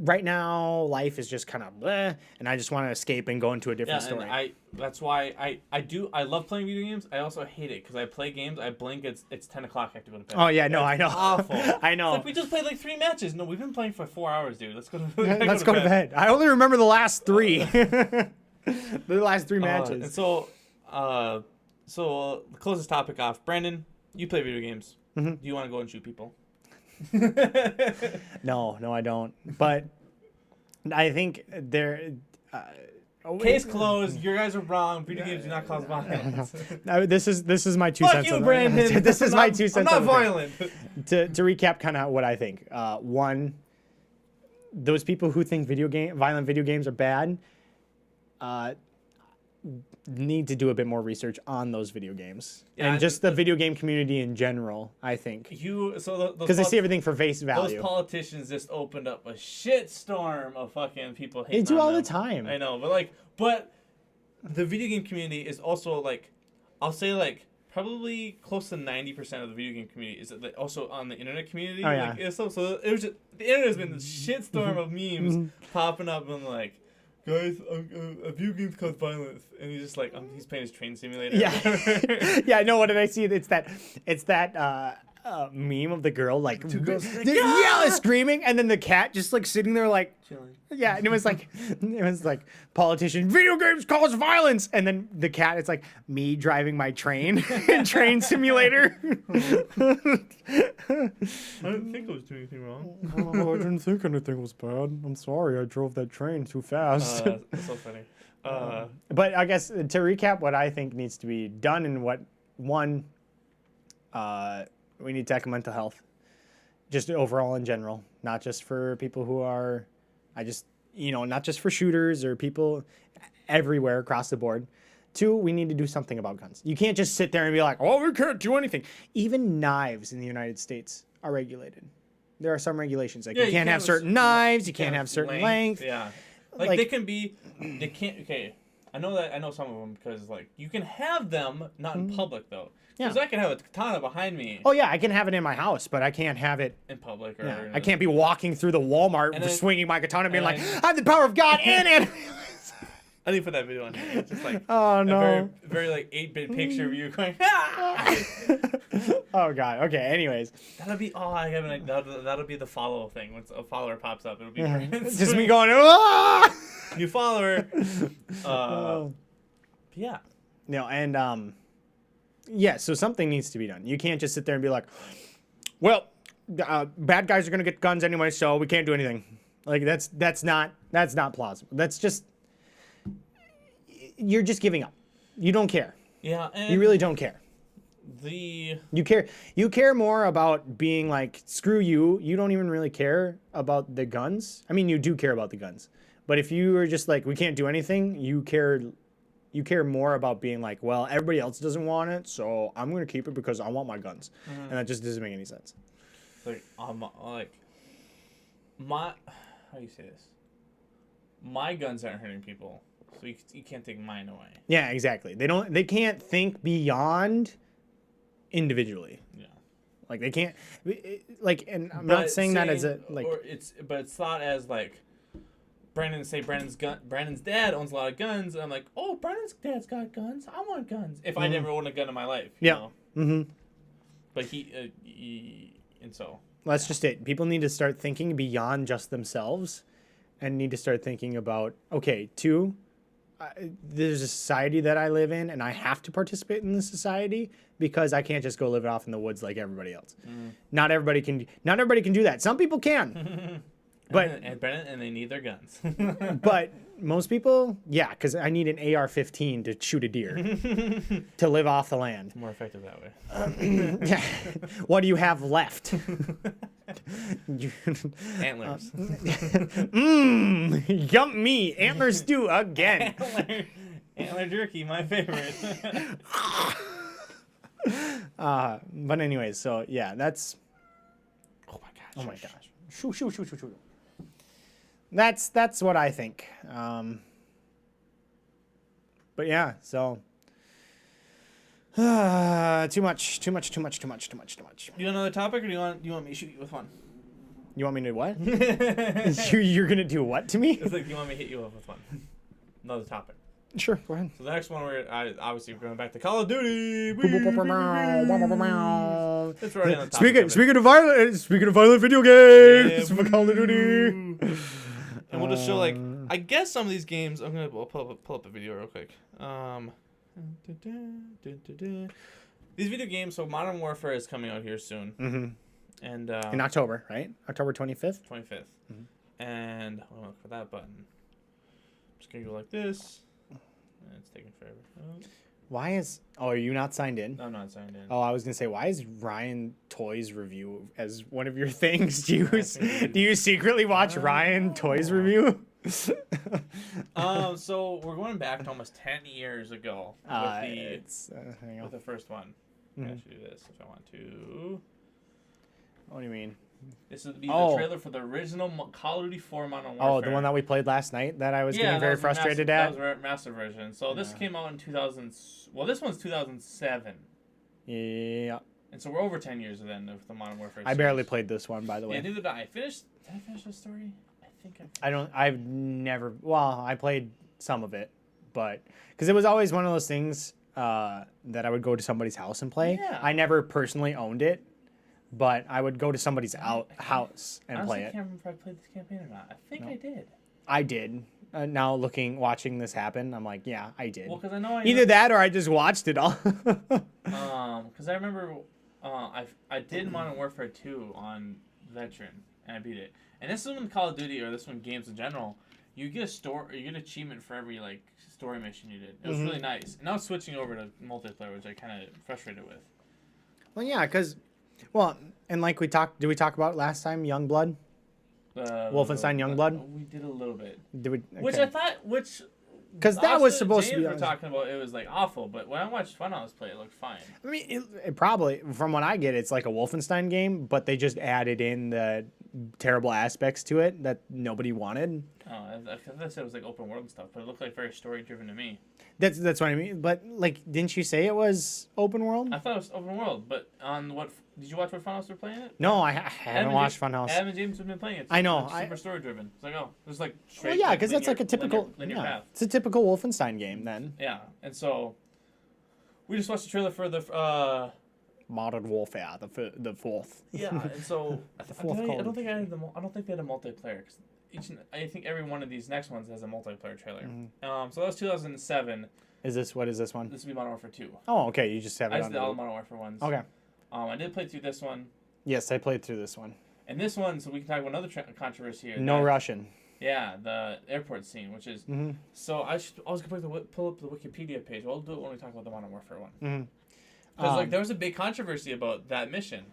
[SPEAKER 2] Right now, life is just kind of bleh, and I just want to escape and go into a different story.
[SPEAKER 1] And that's why I love playing video games. I also hate it because I play games. I blink. It's 10 o'clock. I have to go to bed.
[SPEAKER 2] Oh yeah, no, I know.
[SPEAKER 1] Awful.
[SPEAKER 2] I know.
[SPEAKER 1] It's like we just played like 3 matches. No, we've been playing for 4 hours, dude. Let's go to
[SPEAKER 2] Let's go to bed. I only remember the last 3. The last 3 matches.
[SPEAKER 1] And so to close this topic off, Brandon, you play video games.
[SPEAKER 2] Mm-hmm.
[SPEAKER 1] Do you want to go and shoot people?
[SPEAKER 2] No, I don't. But I think there.
[SPEAKER 1] Case closed. You guys are wrong. Video games do not cause violence.
[SPEAKER 2] No, this is my 2
[SPEAKER 1] Fuck
[SPEAKER 2] cents.
[SPEAKER 1] you, Brandon.
[SPEAKER 2] This is my 2 cents.
[SPEAKER 1] I'm not violent.
[SPEAKER 2] To recap, kind of what I think. One, those people who think violent video games are bad, need to do a bit more research on those video games and just the video game community in general. I think because they see everything for face value.
[SPEAKER 1] Those politicians just opened up a shitstorm of fucking people hating.
[SPEAKER 2] They do
[SPEAKER 1] on
[SPEAKER 2] all
[SPEAKER 1] them.
[SPEAKER 2] the time.
[SPEAKER 1] I know, but the video game community is also like, I'll say like probably close to 90% of the video game community is also on the internet community.
[SPEAKER 2] Oh, yeah.
[SPEAKER 1] Like, so it was just, the internet has been this shitstorm of memes popping up and like, guys, a video games cause violence, and he's just like, he's playing his train simulator.
[SPEAKER 2] Yeah, yeah. No, what did I see? It's that meme of the girl like yelling, screaming, and then the cat just like sitting there like
[SPEAKER 1] Chilling.
[SPEAKER 2] Yeah, and it was like politician, video games cause violence, and then the cat, it's like me driving my train in train simulator.
[SPEAKER 1] I didn't think I was doing anything wrong.
[SPEAKER 2] Oh, I didn't think anything was bad. I'm sorry, I drove that train too fast.
[SPEAKER 1] That's so funny.
[SPEAKER 2] But I guess to recap what I think needs to be done and we need to tackle mental health, just overall in general, not just for people who are, not just for shooters or people everywhere across the board. 2, we need to do something about guns. You can't just sit there and be like, oh, we can't do anything. Even knives in the United States are regulated. There are some regulations. Like you can't have certain knives, you can't have certain length.
[SPEAKER 1] Yeah. Like they can't, okay. I know some of them because like you can have them not in public though. Because I can have a katana behind me.
[SPEAKER 2] Oh yeah, I can have it in my house, but I can't have it
[SPEAKER 1] in public.
[SPEAKER 2] I can't be walking through the Walmart swinging my katana, being like, "I have the power of God in it."
[SPEAKER 1] I didn't put that video on here. It's just like
[SPEAKER 2] oh no,
[SPEAKER 1] a very, very like 8-bit picture of you going. Ah!
[SPEAKER 2] Oh god. Okay. Anyways,
[SPEAKER 1] that'll be that'll be the follow thing. Once a follower pops up, it'll be
[SPEAKER 2] just me going. Ah!
[SPEAKER 1] New follower. Yeah.
[SPEAKER 2] No, and yeah. So something needs to be done. You can't just sit there and be like, well, bad guys are gonna get guns anyway, so we can't do anything. Like that's not plausible. That's just you're just giving up. You don't care.
[SPEAKER 1] Yeah. And
[SPEAKER 2] you really don't care.
[SPEAKER 1] You
[SPEAKER 2] care more about being like, screw you. You don't even really care about the guns. I mean, you do care about the guns, but if you were just like, we can't do anything, you care more about being like, well, everybody else doesn't want it, so I'm gonna keep it because I want my guns, and that just doesn't make any sense.
[SPEAKER 1] Like how do you say this? My guns aren't hurting people, so you can't take mine away.
[SPEAKER 2] Yeah, exactly. They can't think beyond individually. Yeah. Like they can't and I'm not saying that as a like,
[SPEAKER 1] but it's thought as like Brandon's dad owns a lot of guns, and I'm like, oh, Brandon's dad's got guns. I want guns. If I never owned a gun in my life, you know? Mm-hmm. But he and so
[SPEAKER 2] that's just it. People need to start thinking beyond just themselves, and need to start thinking about, okay, 2, there's a society that I live in, and I have to participate in the society because I can't just go live off in the woods like everybody else. Not everybody can do that. Some people can. But
[SPEAKER 1] and they need their guns.
[SPEAKER 2] but most people, yeah, because I need an AR-15 to shoot a deer to live off the land.
[SPEAKER 1] More effective that way.
[SPEAKER 2] Yeah. What do you have left?
[SPEAKER 1] Antlers.
[SPEAKER 2] Yummy antler stew again.
[SPEAKER 1] Antler jerky, my favorite.
[SPEAKER 2] But anyways, so yeah, that's.
[SPEAKER 1] Oh my gosh.
[SPEAKER 2] Oh my gosh. Shoo. That's what I think. But yeah, so too much.
[SPEAKER 1] Do you want another topic, or do you want me to shoot you with one?
[SPEAKER 2] You want me to what? You're gonna do what to me?
[SPEAKER 1] It's like you want me to hit you up with one. Another topic.
[SPEAKER 2] Sure, go ahead.
[SPEAKER 1] So the next one, obviously we're going back to Call of Duty. It's already on the topic.
[SPEAKER 2] Speaking of violent video games,
[SPEAKER 1] Yeah,
[SPEAKER 2] Call of Duty.
[SPEAKER 1] And we'll just show I guess some of these games. I'm gonna pull up a video real quick. These video games. So Modern Warfare is coming out here soon.
[SPEAKER 2] Mm-hmm.
[SPEAKER 1] And
[SPEAKER 2] in October, right? October 25th.
[SPEAKER 1] 25th. And I'm gonna look for that button. I'm just gonna go like this. And it's taking forever.
[SPEAKER 2] Why is? Oh, are you not signed in?
[SPEAKER 1] I'm not signed in.
[SPEAKER 2] Oh, I was gonna say, why is Ryan Toys review as one of your things? Do you secretly watch Ryan Toys review?
[SPEAKER 1] So we're going back to almost 10 years ago with the first one. I should do this if I want to.
[SPEAKER 2] What do you mean?
[SPEAKER 1] This would be the trailer for the original Call of Duty 4 Modern Warfare.
[SPEAKER 2] Oh, the one that we played last night that I was getting very frustrated at?
[SPEAKER 1] That was master version. So this came out in 2000. Well, this one's 2007.
[SPEAKER 2] Yeah.
[SPEAKER 1] And so we're over 10 years then of the Modern Warfare series.
[SPEAKER 2] I barely played this one, by the way.
[SPEAKER 1] Yeah, neither did I. Did I finish the story? I think
[SPEAKER 2] I've never... Well, I played some of it, but... Because it was always one of those things that I would go to somebody's house and play.
[SPEAKER 1] Yeah.
[SPEAKER 2] I never personally owned it. But I would go to somebody's house and play it.
[SPEAKER 1] I can't remember if I played this campaign or not. I think I did.
[SPEAKER 2] I did. Now watching this happen, I'm like, yeah, I did.
[SPEAKER 1] Well, because I know
[SPEAKER 2] either that or I just watched it all.
[SPEAKER 1] Because I remember, I did Modern Warfare 2 on Veteran and I beat it. And this is when Call of Duty or this one games in general, you get achievement for every story mission you did. It was really nice. And now it's switching over to multiplayer, which I kind of frustrated with.
[SPEAKER 2] Well, yeah, because. Well, and did we talk about last time, Youngblood? Wolfenstein Youngblood?
[SPEAKER 1] We did a little bit.
[SPEAKER 2] Did we? Okay.
[SPEAKER 1] Which I thought,
[SPEAKER 2] because that was supposed to be.
[SPEAKER 1] We're talking about it was awful, but when I watched Funhouse play, it looked fine.
[SPEAKER 2] I mean, it probably, from what I get, it's like a Wolfenstein game, but they just added in the terrible aspects to it that nobody wanted.
[SPEAKER 1] Oh, I thought it was open world and stuff, but it looked very story driven to me.
[SPEAKER 2] That's what I mean. But didn't you say it was open world?
[SPEAKER 1] I thought it was open world, but on what? Did you watch what Funhouse were playing it?
[SPEAKER 2] No, I haven't watched Funhouse.
[SPEAKER 1] Adam and James have been playing it.
[SPEAKER 2] I know.
[SPEAKER 1] It's super story driven. It's it's straight.
[SPEAKER 2] Well, yeah, because that's a typical
[SPEAKER 1] linear path.
[SPEAKER 2] It's a typical Wolfenstein game then.
[SPEAKER 1] Yeah, and so we just watched the trailer for the
[SPEAKER 2] Modern Warfare, the fourth.
[SPEAKER 1] Yeah, and so I don't think they had a multiplayer. I think every one of these next ones has a multiplayer trailer. So that was 2007.
[SPEAKER 2] What is this one?
[SPEAKER 1] This would be Modern Warfare 2.
[SPEAKER 2] Oh, okay. You just have it on.
[SPEAKER 1] I did all the Modern Warfare ones.
[SPEAKER 2] Okay.
[SPEAKER 1] I did play through this one.
[SPEAKER 2] Yes, I played through this one.
[SPEAKER 1] And this one, so we can talk about another controversy here.
[SPEAKER 2] No Russian.
[SPEAKER 1] Yeah, the airport scene, which is... So I was going to pull up the Wikipedia page. I'll do it when we talk about the Modern Warfare one. Because there was a big controversy about that mission.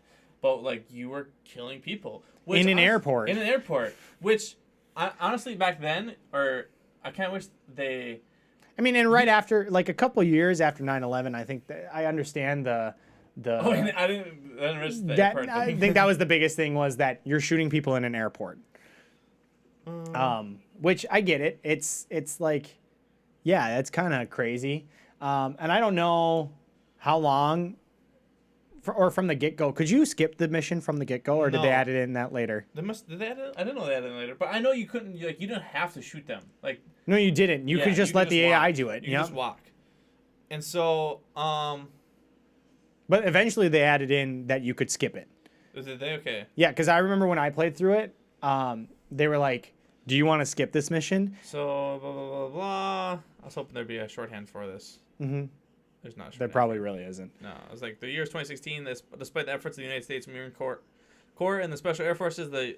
[SPEAKER 1] About, you were killing people.
[SPEAKER 2] In an airport.
[SPEAKER 1] In an airport. Which, honestly, back then, or I kind of wish they...
[SPEAKER 2] I mean, and right after, a couple of years after 9/11, I think I understand the.
[SPEAKER 1] Oh, I didn't risk the airport thing.
[SPEAKER 2] I think that was the biggest thing was that you're shooting people in an airport. Which I get it. It's yeah, that's kind of crazy. And I don't know how long. Or from the get-go. Could you skip the mission from the get-go, or did they add it in that later?
[SPEAKER 1] Did they add it? I didn't know they added it later, but I know you couldn't. You didn't have to shoot them.
[SPEAKER 2] No, you didn't. You could just let the AI do it.
[SPEAKER 1] You could just walk. And so,
[SPEAKER 2] But eventually they added in that you could skip it.
[SPEAKER 1] Did they? Okay.
[SPEAKER 2] Yeah, because I remember when I played through it, they were Do you want to skip this mission?
[SPEAKER 1] So blah blah blah blah. I was hoping there'd be a shorthand for this.
[SPEAKER 2] Mm-hmm.
[SPEAKER 1] There's not. A
[SPEAKER 2] There
[SPEAKER 1] shorthand.
[SPEAKER 2] probably really isn't.
[SPEAKER 1] No, it was like the year is 2016. Despite the efforts of the United States Marine Corps and the Special Air Forces, the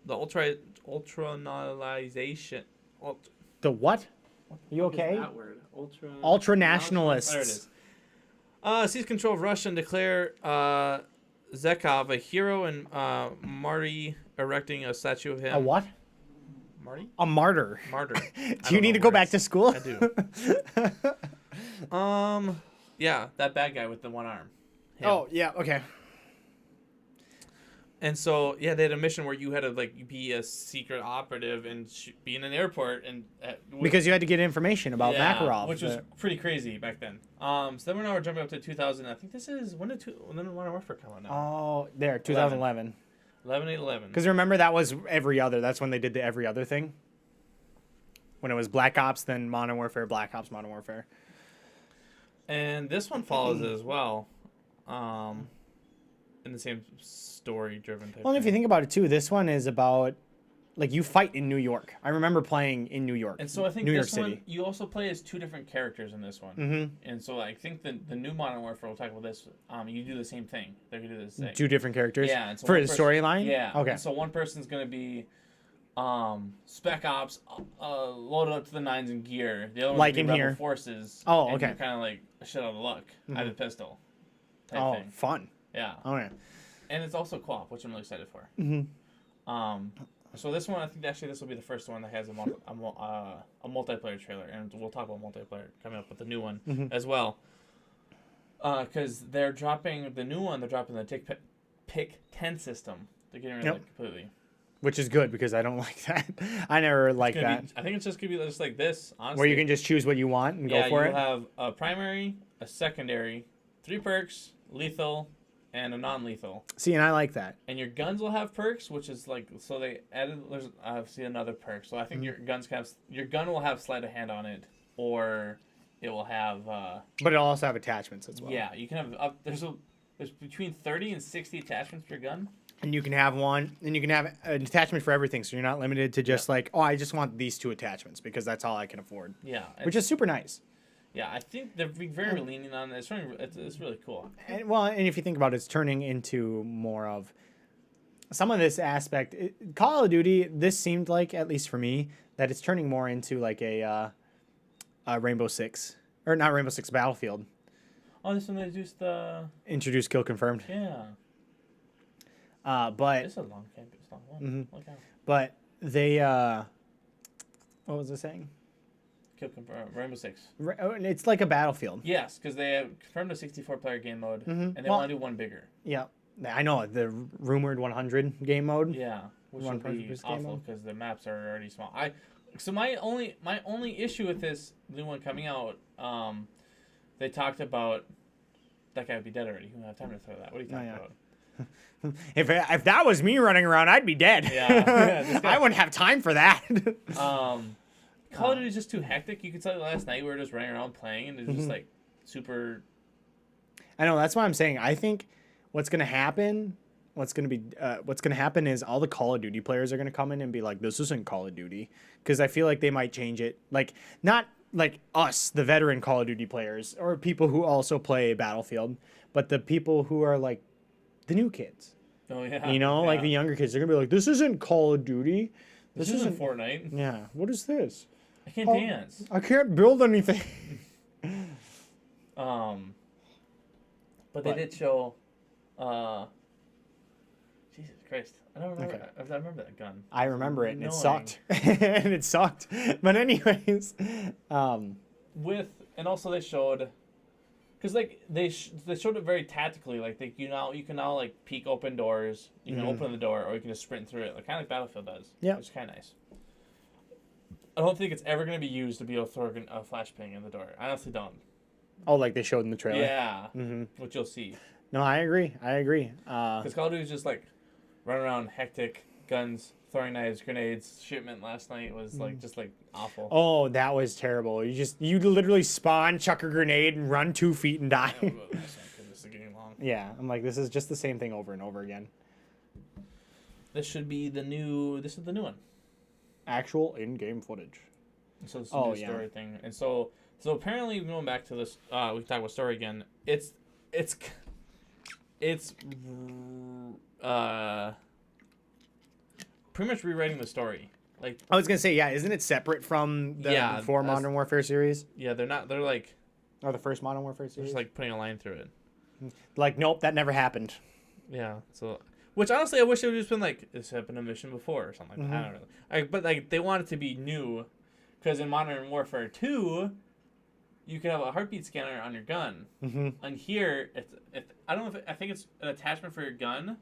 [SPEAKER 1] ultranationalization.
[SPEAKER 2] The what? You
[SPEAKER 1] What is
[SPEAKER 2] okay?
[SPEAKER 1] that word?
[SPEAKER 2] Ultra
[SPEAKER 1] There it
[SPEAKER 2] nationalists.
[SPEAKER 1] is. Seize control of Russia and declare Zekov a hero, and Marty erecting a statue of him.
[SPEAKER 2] A what?
[SPEAKER 1] Marty?
[SPEAKER 2] A martyr.
[SPEAKER 1] Martyr.
[SPEAKER 2] Do you need to go back to school?
[SPEAKER 1] I do. Yeah, that bad guy with the one arm. Him.
[SPEAKER 2] Oh, yeah, okay.
[SPEAKER 1] And so, yeah, they had a mission where you had to be a secret operative and be in an airport and
[SPEAKER 2] Because you had to get information about Makarov.
[SPEAKER 1] which was pretty crazy back then. So then we're jumping up to 2000. I think this is when did Modern Warfare come out now?
[SPEAKER 2] Oh, there, 2011.
[SPEAKER 1] 11/8/11.
[SPEAKER 2] Because remember that was every other. That's when they did the every other thing. When it was Black Ops, then Modern Warfare, Black Ops, Modern Warfare.
[SPEAKER 1] And this one follows it as well. In the same story-driven type.
[SPEAKER 2] Well, and if you think about it too, this one is about like you fight in New York. I remember playing in New York.
[SPEAKER 1] And so I think
[SPEAKER 2] New York
[SPEAKER 1] this one
[SPEAKER 2] City.
[SPEAKER 1] you also play as two different characters in this one.
[SPEAKER 2] Mm-hmm.
[SPEAKER 1] And so I think the new Modern Warfare, we'll talk about this. You do the same thing. They're gonna do the same.
[SPEAKER 2] Two different characters.
[SPEAKER 1] Yeah. And so
[SPEAKER 2] For
[SPEAKER 1] one
[SPEAKER 2] the
[SPEAKER 1] person-
[SPEAKER 2] storyline.
[SPEAKER 1] Yeah.
[SPEAKER 2] Okay.
[SPEAKER 1] And so one person's gonna be Spec Ops, loaded up to the nines in gear. The other one's
[SPEAKER 2] Like
[SPEAKER 1] gonna be
[SPEAKER 2] in
[SPEAKER 1] Rebel
[SPEAKER 2] here.
[SPEAKER 1] Forces.
[SPEAKER 2] Oh,
[SPEAKER 1] and
[SPEAKER 2] okay.
[SPEAKER 1] you're kind of like a shit out of luck. I have a pistol. Type
[SPEAKER 2] Oh,
[SPEAKER 1] thing.
[SPEAKER 2] fun.
[SPEAKER 1] Yeah.
[SPEAKER 2] Okay.
[SPEAKER 1] And it's also co-op, which I'm really excited for.
[SPEAKER 2] Mm-hmm.
[SPEAKER 1] So this one, I think actually this will be the first one that has a multiplayer trailer, and we'll talk about multiplayer coming up with the new one as well. Because they're dropping the new one, they're dropping the pick 10 system. They're getting rid of it completely.
[SPEAKER 2] Which is good because I don't like that. I never like that.
[SPEAKER 1] I think it's just gonna be just like this, honestly.
[SPEAKER 2] Where you can just choose what you want and go for
[SPEAKER 1] you'll
[SPEAKER 2] it.
[SPEAKER 1] have a primary, a secondary, 3 perks, lethal, and a non-lethal.
[SPEAKER 2] See, and I like that.
[SPEAKER 1] And your guns will have perks, which is like so they added. There's obviously another perk. So I think your gun will have sleight of hand on it, or it will have.
[SPEAKER 2] But it'll also have attachments as well.
[SPEAKER 1] Yeah, you can have there's between 30 and 60 attachments for your gun.
[SPEAKER 2] And you can have one, and you can have an attachment for everything, so you're not limited to just like, oh, I just want these 2 attachments because that's all I can afford.
[SPEAKER 1] Yeah,
[SPEAKER 2] Which is super nice.
[SPEAKER 1] yeah. I think they're being very lenient on it. It's really cool.
[SPEAKER 2] And if you think about it, it's turning into more of some of this aspect. Call of Duty, this seemed like, at least for me, that it's turning more into like a Rainbow Six, or not Rainbow Six, Battlefield.
[SPEAKER 1] Oh, this one they introduced the.
[SPEAKER 2] Introduce kill confirmed.
[SPEAKER 1] Yeah.
[SPEAKER 2] But
[SPEAKER 1] It's a long campaign. It's a long one. Look out.
[SPEAKER 2] but they what was I saying?
[SPEAKER 1] Rainbow Six.
[SPEAKER 2] It's like a Battlefield.
[SPEAKER 1] Yes, because they have confirmed a 64-player game mode, and they
[SPEAKER 2] Well-
[SPEAKER 1] want to do one bigger.
[SPEAKER 2] Yeah, I know the rumored 100 game mode.
[SPEAKER 1] Yeah, which
[SPEAKER 2] One
[SPEAKER 1] would be
[SPEAKER 2] person per game
[SPEAKER 1] awful
[SPEAKER 2] mode?
[SPEAKER 1] because the maps are already small. So my only issue with this new one coming out, they talked about that guy would be dead already. You don't have time to throw that. What are you talking
[SPEAKER 2] yeah.
[SPEAKER 1] about?
[SPEAKER 2] If that was me running around, I'd be dead.
[SPEAKER 1] Yeah, this guy-
[SPEAKER 2] I wouldn't have time for that.
[SPEAKER 1] Call of Duty is just too hectic. You could tell last night we were just running around playing, and it's just like super.
[SPEAKER 2] I know, that's why I'm saying. I think what's gonna happen is all the Call of Duty players are gonna come in and be like, "This isn't Call of Duty," because I feel like they might change it. Like not like us, the veteran Call of Duty players, or people who also play Battlefield, but the people who are like the new kids.
[SPEAKER 1] Oh yeah.
[SPEAKER 2] Like
[SPEAKER 1] yeah.
[SPEAKER 2] the younger kids, they're gonna be like, "This isn't Call of Duty.
[SPEAKER 1] This isn't Fortnite.
[SPEAKER 2] Yeah, what is this?
[SPEAKER 1] I can't dance.
[SPEAKER 2] I can't build anything."
[SPEAKER 1] But they did show. Jesus Christ! I don't remember.
[SPEAKER 2] Okay.
[SPEAKER 1] I remember that gun.
[SPEAKER 2] I remember it, and it
[SPEAKER 1] Annoying.
[SPEAKER 2] sucked. And it sucked. But anyways,
[SPEAKER 1] And also they showed, because like they showed it very tactically. Like you can now like peek open doors. You can open the door, or you can just sprint through it, like kind of like Battlefield does.
[SPEAKER 2] Yeah.
[SPEAKER 1] Which is kind of nice. I don't think it's ever going to be used to be able to throw a flashbang in the door. I honestly don't.
[SPEAKER 2] oh, like they showed in the trailer.
[SPEAKER 1] Yeah. Which you'll see.
[SPEAKER 2] No, I agree.
[SPEAKER 1] Because Call of Duty is just like run around, hectic, guns, throwing knives, grenades. Shipment last night was like just like awful.
[SPEAKER 2] Oh, that was terrible. You literally spawn, chuck a grenade, and run 2 feet and die.
[SPEAKER 1] This is getting long.
[SPEAKER 2] Yeah, I'm like, this is just the same thing over and over again.
[SPEAKER 1] This is the new one.
[SPEAKER 2] actual in-game footage.
[SPEAKER 1] So it's a new story thing, and so apparently going back to this, we talk about story again. It's pretty much rewriting the story. Like
[SPEAKER 2] I was gonna say, yeah, isn't it separate from the before Modern Warfare series?
[SPEAKER 1] Yeah, they're not. They're like,
[SPEAKER 2] or the first Modern Warfare series.
[SPEAKER 1] Just like putting a line through it.
[SPEAKER 2] Like, nope, that never happened.
[SPEAKER 1] Yeah. So, which honestly, I wish it would just been like this happened a mission before or something like that. I don't know. But like they want it to be new, because in Modern Warfare 2, you could have a heartbeat scanner on your gun.
[SPEAKER 2] Mm-hmm.
[SPEAKER 1] And here, I don't know if I think it's an attachment for your gun,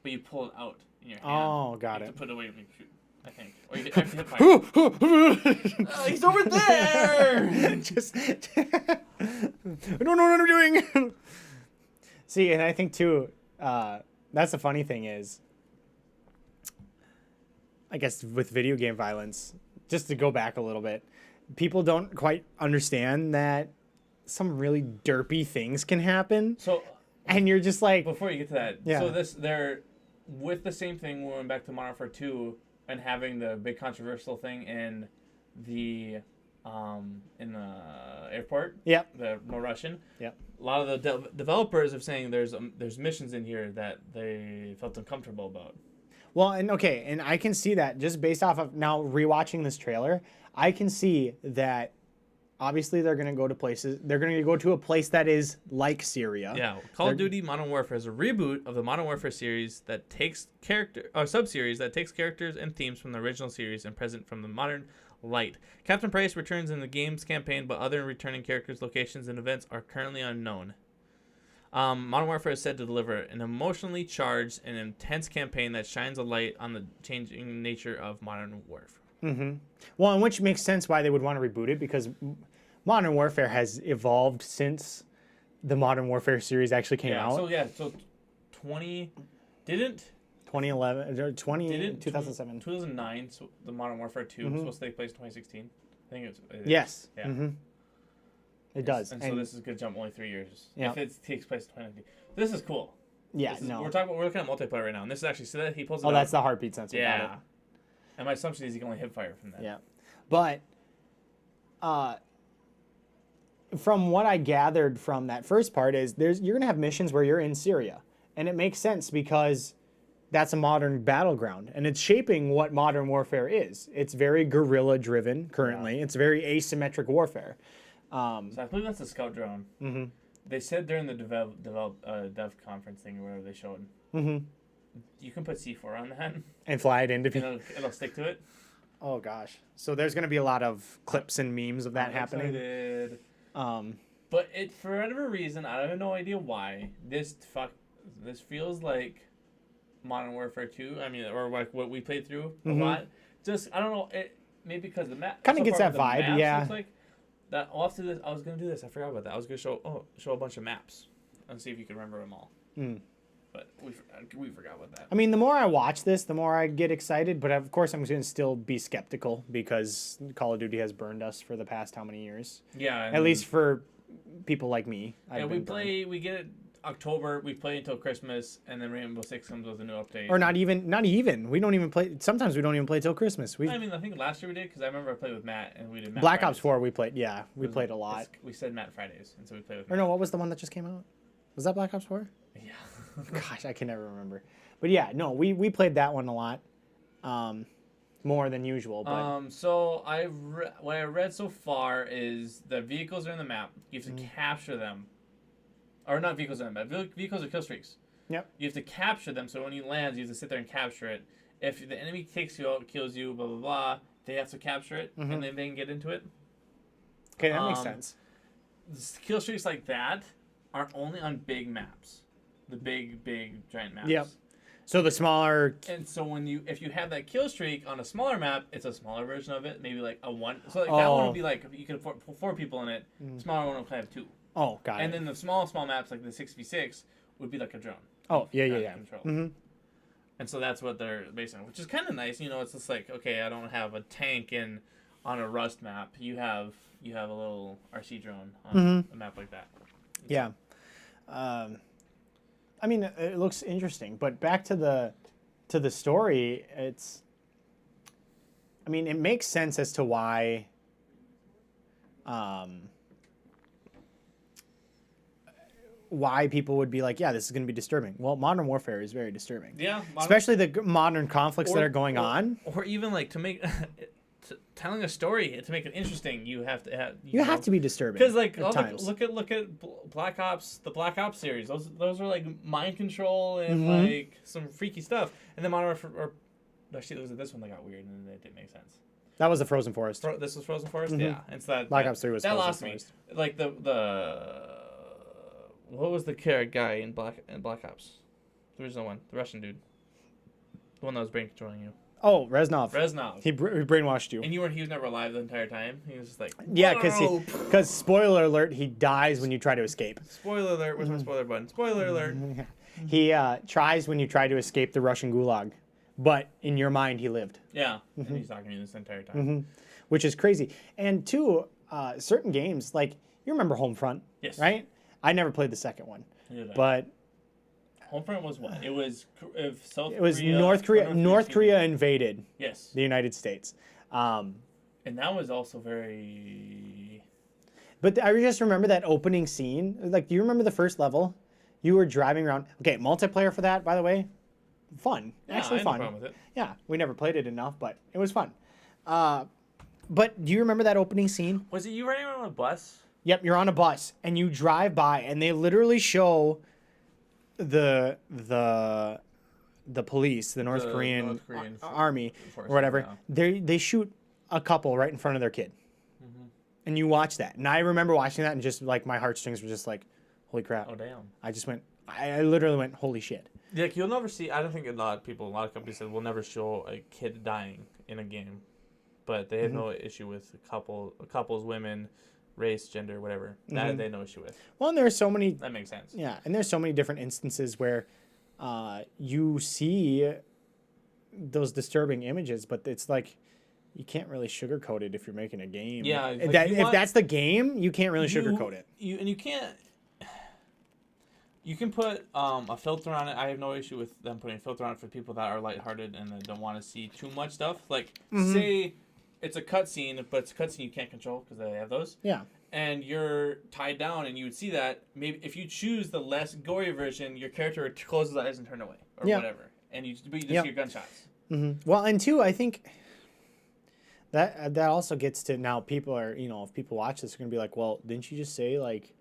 [SPEAKER 1] but you pull it out in your hand.
[SPEAKER 2] Oh, got
[SPEAKER 1] you
[SPEAKER 2] it.
[SPEAKER 1] have to put it away when you shoot. I think. Or you have to hit fire. Oh, he's over there!
[SPEAKER 2] Just I don't know what I'm doing. See, and I think too, that's the funny thing is, I guess with video game violence, just to go back a little bit, people don't quite understand that some really derpy things can happen.
[SPEAKER 1] So,
[SPEAKER 2] and you're just like,
[SPEAKER 1] before you get to that,
[SPEAKER 2] yeah.
[SPEAKER 1] So they're with the same thing. We went back to Modern Warfare 2 and having the big controversial thing in the airport.
[SPEAKER 2] Yep.
[SPEAKER 1] The No Russian.
[SPEAKER 2] Yep.
[SPEAKER 1] A lot of the developers are saying there's missions in here that they felt uncomfortable about.
[SPEAKER 2] Well, and okay, and I can see that just based off of now rewatching this trailer, I can see that obviously they're going to go to places, they're going to go to a place that is like Syria.
[SPEAKER 1] Yeah, Call of Duty Modern Warfare is a reboot of the Modern Warfare series that takes sub-series that takes characters and themes from the original series and present from the modern light. Captain Price returns in the game's campaign, but other returning characters, locations, and events are currently unknown. Modern Warfare is said to deliver an emotionally charged and intense campaign that shines a light on the changing nature of modern warfare.
[SPEAKER 2] Mm-hmm. Well, and which makes sense why they would want to reboot it, because Modern Warfare has evolved since the Modern Warfare series actually came out.
[SPEAKER 1] So 2011,
[SPEAKER 2] 2007.
[SPEAKER 1] 2009, so the Modern Warfare 2 was supposed to take place in 2016. I think it
[SPEAKER 2] yes.
[SPEAKER 1] Yeah.
[SPEAKER 2] Mm-hmm. It does.
[SPEAKER 1] And so this is a good jump, only 3 years.
[SPEAKER 2] Yeah.
[SPEAKER 1] If it takes place in 2019. This is cool.
[SPEAKER 2] Yeah,
[SPEAKER 1] We're looking at multiplayer right now, and this is actually, so that he pulls it
[SPEAKER 2] Oh,
[SPEAKER 1] up.
[SPEAKER 2] that's the heartbeat sensor.
[SPEAKER 1] Yeah.
[SPEAKER 2] Got it.
[SPEAKER 1] And my assumption is he can only hip fire from that.
[SPEAKER 2] Yeah. But from what I gathered from that first part is you're going to have missions where you're in Syria. And it makes sense because that's a modern battleground. And it's shaping what modern warfare is. It's very guerrilla driven currently. Yeah. It's very asymmetric warfare.
[SPEAKER 1] So I believe that's a scout drone.
[SPEAKER 2] Mm-hmm.
[SPEAKER 1] They said during the dev conference thing or whatever they showed, you can put C4 on that.
[SPEAKER 2] And fly it into people.
[SPEAKER 1] It'll stick to it.
[SPEAKER 2] Oh, gosh. So there's going to be a lot of clips and memes of that happening.
[SPEAKER 1] Excited. But for whatever reason, I have no idea why, this feels like Modern Warfare 2. I mean, or like what we played through a lot. Just, I don't know, maybe because the map
[SPEAKER 2] kind of gets that vibe, yeah.
[SPEAKER 1] That after this, I was gonna do this. I forgot about that. I was gonna show a bunch of maps and see if you can remember them all. But we forgot about that.
[SPEAKER 2] I mean, the more I watch this, the more I get excited. But of course, I'm going to still be skeptical because Call of Duty has burned us for the past how many years?
[SPEAKER 1] Yeah,
[SPEAKER 2] at least for people like me.
[SPEAKER 1] Yeah, we get it October. We play until Christmas, and then Rainbow Six comes with a new update.
[SPEAKER 2] Or not even. We don't even play. Sometimes we don't even play till Christmas.
[SPEAKER 1] I think last year we did because I remember I played with Matt and we did Matt
[SPEAKER 2] Black
[SPEAKER 1] Fridays.
[SPEAKER 2] Ops 4. We played. Yeah, we played a lot.
[SPEAKER 1] We said Matt Fridays, and so we played with.
[SPEAKER 2] Or no, what was the one that just came out? Was that Black Ops 4?
[SPEAKER 1] Yeah.
[SPEAKER 2] Gosh, I can never remember. But yeah, no, we played that one a lot, more than usual. But
[SPEAKER 1] so what I read so far is the vehicles are in the map. You have to capture them. Or not vehicles in the map. Vehicles are kill streaks.
[SPEAKER 2] Yep.
[SPEAKER 1] You have to capture them, so when you land, you have to sit there and capture it. If the enemy takes you out, kills you, blah, blah, blah, they have to capture it, and then they can get into it.
[SPEAKER 2] Okay, that makes sense.
[SPEAKER 1] Kill streaks like that are only on big maps. The big, giant maps.
[SPEAKER 2] Yep. So the smaller...
[SPEAKER 1] And so if you have that kill streak on a smaller map, it's a smaller version of it, maybe like a one. So like that one would be like, you could put 4 people in it. Smaller one would have 2.
[SPEAKER 2] Oh, got it.
[SPEAKER 1] And then the small maps, like the 6v6, would be like a drone.
[SPEAKER 2] Oh, yeah.
[SPEAKER 1] Control. And so that's what they're based on, which is kind of nice. You know, it's just like, okay, I don't have a tank on a Rust map. You have a little RC drone on a map like that.
[SPEAKER 2] Yeah. I mean, it looks interesting, but back to the story, I mean, it makes sense as to why people would be like, yeah, this is going to be disturbing. Well, Modern Warfare is very disturbing.
[SPEAKER 1] Yeah,
[SPEAKER 2] Especially the modern conflicts that are going on.
[SPEAKER 1] Or even like to make telling a story to make it interesting, you have to have
[SPEAKER 2] You have to be disturbing.
[SPEAKER 1] because like
[SPEAKER 2] at times.
[SPEAKER 1] look at Black Ops, the Black Ops series. Those are like mind control and
[SPEAKER 2] Mm-hmm.
[SPEAKER 1] like some freaky stuff. And then Modern Warfare, or actually, was it this one that got weird and it didn't make sense?
[SPEAKER 2] That was the Frozen Forest.
[SPEAKER 1] This was Frozen Forest.
[SPEAKER 2] Mhm.
[SPEAKER 1] Yeah, it's that
[SPEAKER 2] Black Ops 3 was
[SPEAKER 1] that
[SPEAKER 2] Frozen
[SPEAKER 1] lost
[SPEAKER 2] Forest.
[SPEAKER 1] me. Like the what was the guy in Black Ops? The original one, the Russian dude, the one that was brain controlling you.
[SPEAKER 2] Oh, Reznov.
[SPEAKER 1] Reznov.
[SPEAKER 2] He brainwashed you.
[SPEAKER 1] And he was never alive the entire time. He was just like,
[SPEAKER 2] Yeah,
[SPEAKER 1] "Whoa!"
[SPEAKER 2] because spoiler alert, he dies when you try to escape.
[SPEAKER 1] Spoiler alert! Where's my spoiler button? Spoiler alert!
[SPEAKER 2] He tries when you try to escape the Russian gulag, but in your mind he lived,
[SPEAKER 1] Yeah, and he's talking to you this entire time.
[SPEAKER 2] Mm-hmm. which is crazy. And two, certain games like you remember Homefront,
[SPEAKER 1] Yes.
[SPEAKER 2] right? I never played the second one,
[SPEAKER 1] Neither did I.
[SPEAKER 2] but
[SPEAKER 1] Homefront was what? It was if South.
[SPEAKER 2] it was
[SPEAKER 1] Korea,
[SPEAKER 2] North Korea. North
[SPEAKER 1] excuse
[SPEAKER 2] Korea
[SPEAKER 1] me.
[SPEAKER 2] invaded
[SPEAKER 1] Yes,
[SPEAKER 2] the United States.
[SPEAKER 1] and that was also very.
[SPEAKER 2] But I just remember that opening scene. Like, do you remember the first level? You were driving around. Okay, multiplayer for that, by the way. Fun.
[SPEAKER 1] Yeah,
[SPEAKER 2] Actually
[SPEAKER 1] I had no
[SPEAKER 2] fun.
[SPEAKER 1] problem with it.
[SPEAKER 2] Yeah, we never played it enough, but it was fun. But do you remember that opening scene?
[SPEAKER 1] Was it you running around on a bus?
[SPEAKER 2] Yep, you're on a bus and you drive by and they literally show the police, the North
[SPEAKER 1] The
[SPEAKER 2] Korean,
[SPEAKER 1] North Korean
[SPEAKER 2] army
[SPEAKER 1] forces,
[SPEAKER 2] or whatever.
[SPEAKER 1] yeah.
[SPEAKER 2] They shoot a couple right in front of their kid.
[SPEAKER 1] Mm-hmm.
[SPEAKER 2] And you watch that. And I remember watching that and just like my heartstrings were just like, holy crap.
[SPEAKER 1] Oh damn!
[SPEAKER 2] I literally went, holy shit.
[SPEAKER 1] Like you'll never see. I don't think a lot of companies said we'll never show a kid dying in a game, but they have no issue with couples, women, race, gender, whatever. That they have no issue with.
[SPEAKER 2] Well, and there's so many,
[SPEAKER 1] That makes sense.
[SPEAKER 2] yeah, and there's so many different instances where you see those disturbing images, but it's like you can't really sugarcoat it if you're making a game.
[SPEAKER 1] Yeah, like,
[SPEAKER 2] if that's the game, you can't really sugarcoat it.
[SPEAKER 1] You can't. You can put a filter on it. I have no issue with them putting a filter on it for people that are lighthearted and that don't want to see too much stuff. Like, say it's a cutscene, but it's a cutscene you can't control because they have those.
[SPEAKER 2] Yeah.
[SPEAKER 1] And you're tied down, and you would see that. Maybe if you choose the less gory version, your character would close his eyes and turn away, or
[SPEAKER 2] Yeah.
[SPEAKER 1] whatever, and you just
[SPEAKER 2] Yep.
[SPEAKER 1] hear gunshots.
[SPEAKER 2] Well, and two, I think that also gets to now people are, if people watch this, they're going to be like, well, didn't you just say, like,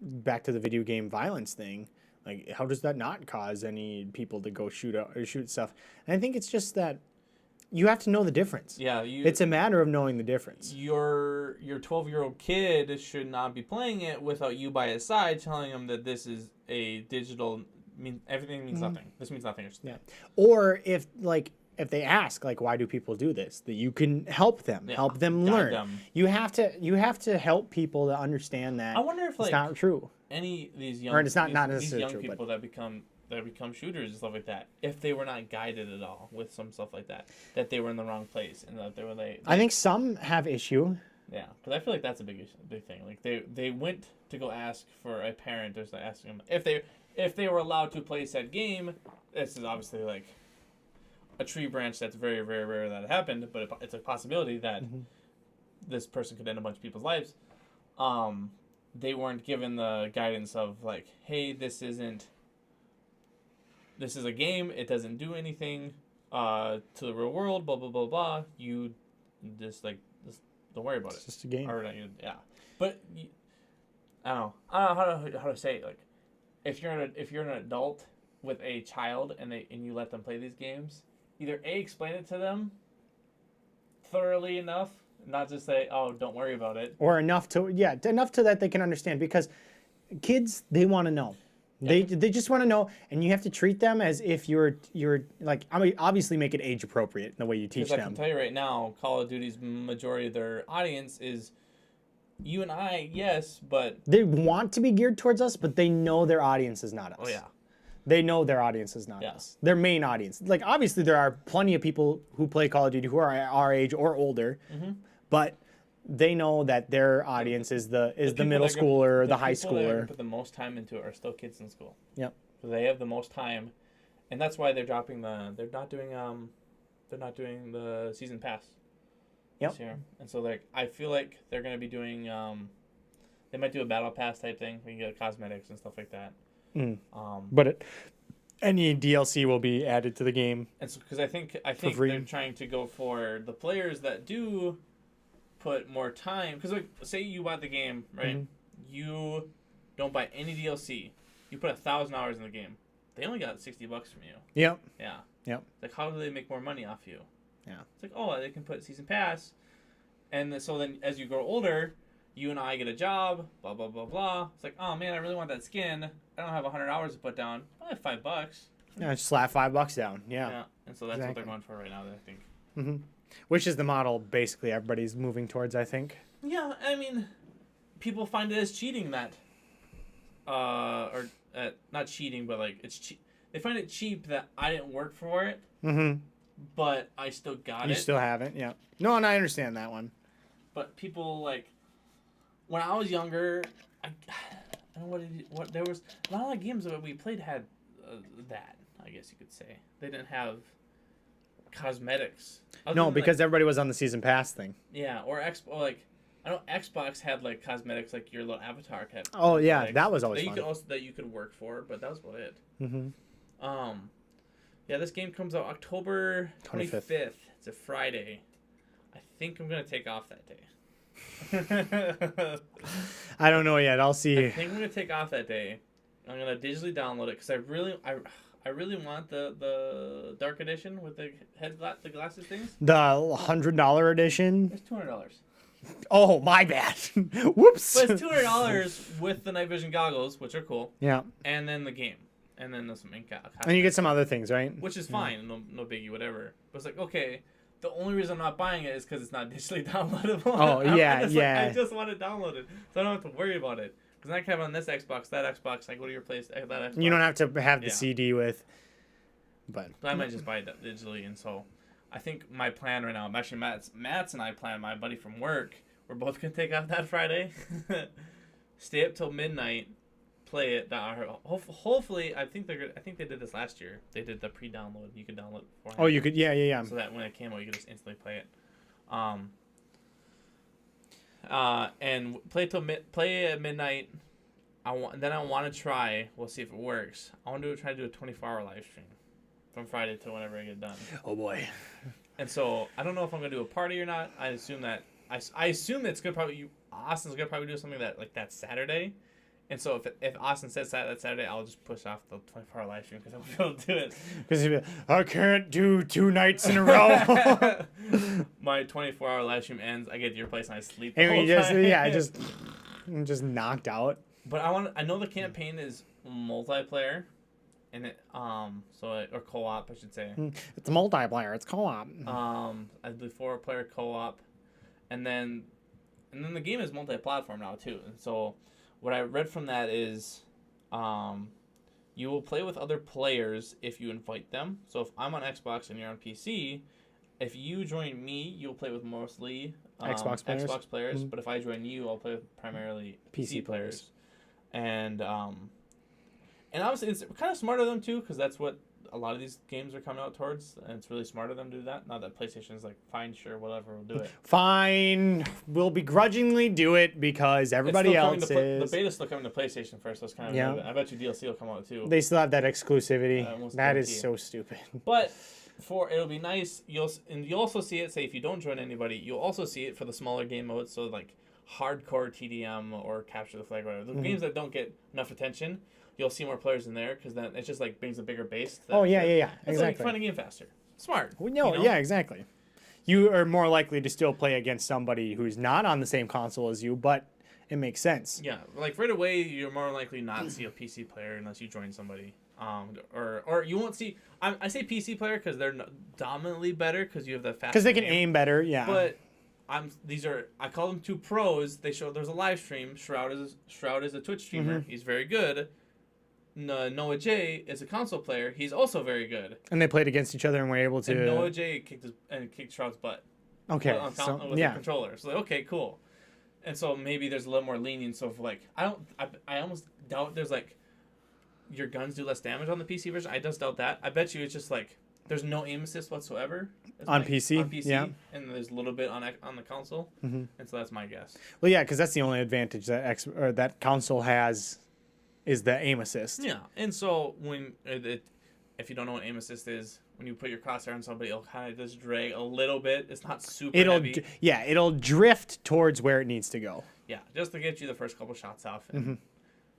[SPEAKER 2] back to the video game violence thing, like, how does that not cause any people to go shoot stuff? And I think it's just that you have to know the difference.
[SPEAKER 1] Yeah,
[SPEAKER 2] It's a matter of knowing the difference.
[SPEAKER 1] Your 12-year-old kid should not be playing it without you by his side, telling him that this is a digital. Everything means nothing. This means nothing.
[SPEAKER 2] Yeah. Or if they ask, like, why do people do this, that you can help them,
[SPEAKER 1] Yeah,
[SPEAKER 2] help them
[SPEAKER 1] guide
[SPEAKER 2] learn.
[SPEAKER 1] them.
[SPEAKER 2] You have to help people to understand that
[SPEAKER 1] I wonder if
[SPEAKER 2] it's
[SPEAKER 1] like
[SPEAKER 2] not true.
[SPEAKER 1] any of these young
[SPEAKER 2] Or it's not
[SPEAKER 1] these
[SPEAKER 2] necessarily
[SPEAKER 1] young
[SPEAKER 2] true, but-
[SPEAKER 1] people that become shooters and stuff like that, if they were not guided at all with some stuff like that they were in the wrong place and that they were
[SPEAKER 2] I think some have issue.
[SPEAKER 1] yeah, because I feel like that's a big thing. Like they went to go ask for a parent, or asking them if they were allowed to play said game. This is obviously like a tree branch that's very, very rare that it happened, but it's a possibility that this person could end a bunch of people's lives. They weren't given the guidance of like, hey, this is a game. It doesn't do anything to the real world. Blah blah blah blah. You just don't worry about
[SPEAKER 2] It's
[SPEAKER 1] it.
[SPEAKER 2] just a game.
[SPEAKER 1] Or yeah, but I don't know how to say it. Like, if you're an adult with a child and you let them play these games, either explain it to them thoroughly enough, not just say, oh, don't worry about it.
[SPEAKER 2] Or enough to that they can understand, because kids, they want to know. They just want to know, and you have to treat them as if you're like, I mean, obviously make it age appropriate in the way you teach
[SPEAKER 1] Because I
[SPEAKER 2] them.
[SPEAKER 1] can tell you right now, Call of Duty's majority of their audience is you and I, yes, but
[SPEAKER 2] They want to be geared towards us, but they know their audience is not us.
[SPEAKER 1] oh yeah.
[SPEAKER 2] They know their audience is not
[SPEAKER 1] Yeah.
[SPEAKER 2] us. Their main audience. Like, obviously, there are plenty of people who play Call of Duty who are our age or older, but they know that their audience is the
[SPEAKER 1] people
[SPEAKER 2] middle
[SPEAKER 1] that go-
[SPEAKER 2] schooler or the high
[SPEAKER 1] people that
[SPEAKER 2] schooler.
[SPEAKER 1] put the most time into it are still kids in school.
[SPEAKER 2] Yep.
[SPEAKER 1] So they have the most time, and that's why they're dropping they're not doing they're not doing the season pass.
[SPEAKER 2] Yep.
[SPEAKER 1] This year. And so like I feel like they're gonna be doing they might do a battle pass type thing. We can get cosmetics and stuff like that.
[SPEAKER 2] But any DLC will be added to the game.
[SPEAKER 1] And so because I think
[SPEAKER 2] free.
[SPEAKER 1] they're trying to go for the players that do put more time. Because like say you bought the game, right?
[SPEAKER 2] Mm-hmm.
[SPEAKER 1] You don't buy any DLC. You put 1,000 hours in the game. They only got $60 from you.
[SPEAKER 2] Yep.
[SPEAKER 1] Yeah.
[SPEAKER 2] Yep.
[SPEAKER 1] It's like how do they make more money off you?
[SPEAKER 2] Yeah.
[SPEAKER 1] It's like, oh, they can put season pass, and so then as you grow older, you and I get a job, blah blah blah blah. It's like, oh man, I really want that skin. I don't have 100 hours to put down. I have $5.
[SPEAKER 2] Yeah, just slap $5 down. Yeah.
[SPEAKER 1] Yeah, and so that's what
[SPEAKER 2] Exactly.
[SPEAKER 1] they're going for right now. I think.
[SPEAKER 2] Mm-hmm. Which is the model basically everybody's moving towards, I think.
[SPEAKER 1] Yeah, I mean, people find it as cheating that, or not cheating, but like it's cheap. They find it cheap that I didn't work for it.
[SPEAKER 2] Mm-hmm.
[SPEAKER 1] But I still got it.
[SPEAKER 2] You still haven't, yeah. No, and I understand that one.
[SPEAKER 1] But people like, when I was younger, I don't know what there was. A lot of the games that we played had that. I guess you could say they didn't have cosmetics.
[SPEAKER 2] No, because everybody was on the season pass thing.
[SPEAKER 1] Yeah, or like I know Xbox had like cosmetics, like your little avatar had.
[SPEAKER 2] Oh yeah,
[SPEAKER 1] like,
[SPEAKER 2] that was always
[SPEAKER 1] that
[SPEAKER 2] fun.
[SPEAKER 1] you could also that you could work for, but that was about it.
[SPEAKER 2] Mm-hmm.
[SPEAKER 1] Yeah, this game comes out October 25th. It's a Friday. I think I'm gonna take off that day.
[SPEAKER 2] I don't know yet. I'll see.
[SPEAKER 1] I think I'm gonna take off that day. I'm gonna digitally download it because I really want the Dark Edition with the the glasses things.
[SPEAKER 2] The $100 edition.
[SPEAKER 1] It's $200.
[SPEAKER 2] Oh, my bad. Whoops.
[SPEAKER 1] But it's $200 with the night vision goggles, which are cool,
[SPEAKER 2] Yeah,
[SPEAKER 1] and then the game, and then there's some ink.
[SPEAKER 2] and you get some other things, right?
[SPEAKER 1] which is fine, no biggie, whatever. But it's like, okay, the only reason I'm not buying it is because it's not digitally downloadable.
[SPEAKER 2] Oh, yeah, yeah.
[SPEAKER 1] I just want to download it, so I don't have to worry about it. Because I can have it on this Xbox, that Xbox, I go to your place, that Xbox.
[SPEAKER 2] You don't have to have the
[SPEAKER 1] Yeah.
[SPEAKER 2] CD with. But
[SPEAKER 1] I might just buy it digitally, and so I think my plan right now, actually Matt's and I plan, my buddy from work, we're both gonna take off that Friday, stay up till midnight, play it. Hopefully, I think they did this last year. They did the pre-download. You could download it beforehand.
[SPEAKER 2] oh, you could, yeah.
[SPEAKER 1] So that when it came out, you could just instantly play it. And play at midnight. I want to try. We'll see if it works. I want to try to do a 24-hour live stream from Friday to whenever I get done.
[SPEAKER 2] Oh boy.
[SPEAKER 1] And so I don't know if I'm gonna do a party or not. I assume that it's gonna probably Austin's gonna probably do something that Saturday. And so if Austin says that Saturday, I'll just push off the 24-hour live stream because I won't be able to do it.
[SPEAKER 2] Because I can't do 2 nights in a row.
[SPEAKER 1] My 24-hour live stream ends. I get to your place and I sleep. The
[SPEAKER 2] And
[SPEAKER 1] whole
[SPEAKER 2] we just,
[SPEAKER 1] time.
[SPEAKER 2] I'm just knocked out.
[SPEAKER 1] But I know the campaign is multiplayer, and it or co-op I should say.
[SPEAKER 2] It's multiplayer. It's co-op.
[SPEAKER 1] I believe 4-player co-op, and then the game is multi-platform now too. And so what I read from that is, you will play with other players if you invite them. So if I'm on Xbox and you're on PC, if you join me, you'll play with mostly
[SPEAKER 2] Xbox players. Mm-hmm.
[SPEAKER 1] But if I join you, I'll play with primarily PC players. And obviously it's kind of smart of them too, because that's what a lot of these games are coming out towards, and it's really smart of them to do that. Not that PlayStation's like, fine, sure, whatever, we'll do it.
[SPEAKER 2] Fine, we'll begrudgingly do it because everybody else is.
[SPEAKER 1] The beta's still coming to PleStation first, so it's kind of
[SPEAKER 2] Yeah.
[SPEAKER 1] I bet you DLC will come out too.
[SPEAKER 2] They still have that exclusivity.
[SPEAKER 1] almost
[SPEAKER 2] That is
[SPEAKER 1] guarantee.
[SPEAKER 2] so stupid.
[SPEAKER 1] But it'll be nice. You'll also see it. Say if you don't join anybody, you'll also see it for the smaller game modes. So like hardcore TDM or capture the flag, whatever. The games that don't get enough attention, you'll see more players in there because then it just like brings a bigger base.
[SPEAKER 2] Oh yeah,
[SPEAKER 1] It's
[SPEAKER 2] exactly.
[SPEAKER 1] like finding a game faster. Smart.
[SPEAKER 2] Well, no,
[SPEAKER 1] you know?
[SPEAKER 2] yeah, exactly. You are more likely to still play against somebody who's not on the same console as you, but it makes sense.
[SPEAKER 1] Yeah, like right away, you're more likely not to see a PC player unless you join somebody. Or you won't see. I say PC player because they're dominantly better because you have the fast.
[SPEAKER 2] Because they can aim better, yeah.
[SPEAKER 1] But I call them 2 pros. They show there's a live stream. Shroud is a Twitch streamer.
[SPEAKER 2] Mm-hmm.
[SPEAKER 1] He's very good. Noah J is a console player. He's also very good.
[SPEAKER 2] And they played against each other and were able to.
[SPEAKER 1] And Noah J kicked Shroud's butt.
[SPEAKER 2] Okay,
[SPEAKER 1] With
[SPEAKER 2] so
[SPEAKER 1] the
[SPEAKER 2] yeah.
[SPEAKER 1] controller. So like, okay, cool. And so maybe there's a little more lenience of like I almost doubt there's like your guns do less damage on the PC version. I just doubt that. I bet you it's just like there's no aim assist whatsoever.
[SPEAKER 2] On PC?
[SPEAKER 1] On PC,
[SPEAKER 2] Yeah.
[SPEAKER 1] and there's a little bit on the console, and so that's my guess.
[SPEAKER 2] Well, yeah, because that's the only advantage that that console has is the aim assist.
[SPEAKER 1] Yeah, and so when if you don't know what aim assist is, when you put your crosshair on somebody, it'll kind of just drag a little bit. It's not super heavy.
[SPEAKER 2] It'll drift towards where it needs to go.
[SPEAKER 1] Yeah, just to get you the first couple shots off. And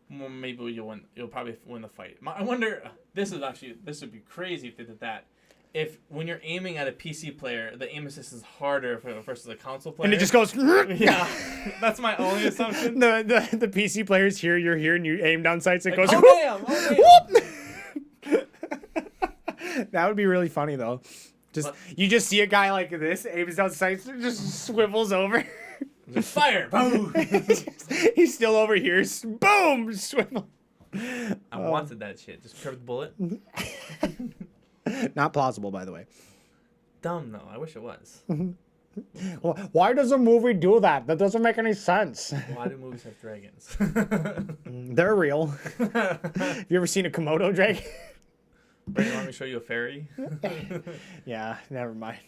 [SPEAKER 1] maybe you'll win. You'll probably win the fight. I wonder. This would be crazy if they did that. If when you're aiming at a PC player, the aim assist is harder versus a console player.
[SPEAKER 2] And it just goes.
[SPEAKER 1] Yeah, that's my only assumption.
[SPEAKER 2] The PC players hear you're here and you aim down sights. It goes.
[SPEAKER 1] Oh damn!
[SPEAKER 2] That would be really funny though. You just see a guy like this, aims down sights, and just swivels over.
[SPEAKER 1] Just fire! Boom!
[SPEAKER 2] He's still over here. Boom! Swivel.
[SPEAKER 1] I wanted that shit. Just curved bullet.
[SPEAKER 2] Not plausible, by the way.
[SPEAKER 1] Dumb though. I wish it was.
[SPEAKER 2] Why does a movie do that? That doesn't make any sense.
[SPEAKER 1] Why do movies have dragons?
[SPEAKER 2] They're real. Have you ever seen a Komodo dragon?
[SPEAKER 1] Brandon, want me to show you a fairy?
[SPEAKER 2] Yeah, never mind.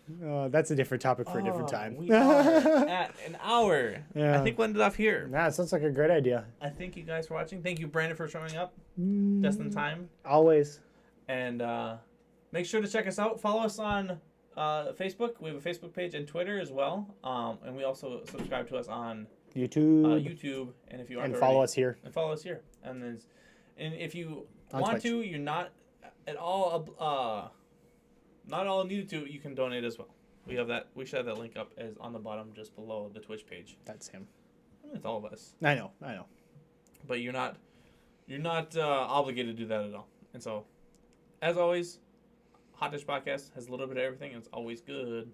[SPEAKER 2] That's a different topic for a different time.
[SPEAKER 1] We are at an hour.
[SPEAKER 2] Yeah.
[SPEAKER 1] I think we'll end it off here.
[SPEAKER 2] Nah, it sounds like a great idea.
[SPEAKER 1] I thank you guys for watching. Thank you, Brandon, for showing up just in time.
[SPEAKER 2] Always.
[SPEAKER 1] And make sure to check us out. Follow us on Facebook. We have a Facebook page and Twitter as well. And we also subscribe to us on
[SPEAKER 2] YouTube.
[SPEAKER 1] And if you aren't
[SPEAKER 2] follow us here.
[SPEAKER 1] And follow us here. And if you
[SPEAKER 2] On
[SPEAKER 1] want
[SPEAKER 2] Twitch.
[SPEAKER 1] to, you're not at all not all needed to, you can donate as well. We have that. We should have that link up as on the bottom just below the Twitch page.
[SPEAKER 2] That's him.
[SPEAKER 1] It's all of us.
[SPEAKER 2] I know.
[SPEAKER 1] But you're not obligated to do that at all. And so, as always, Hot Dish Podcast has a little bit of everything, and it's always good.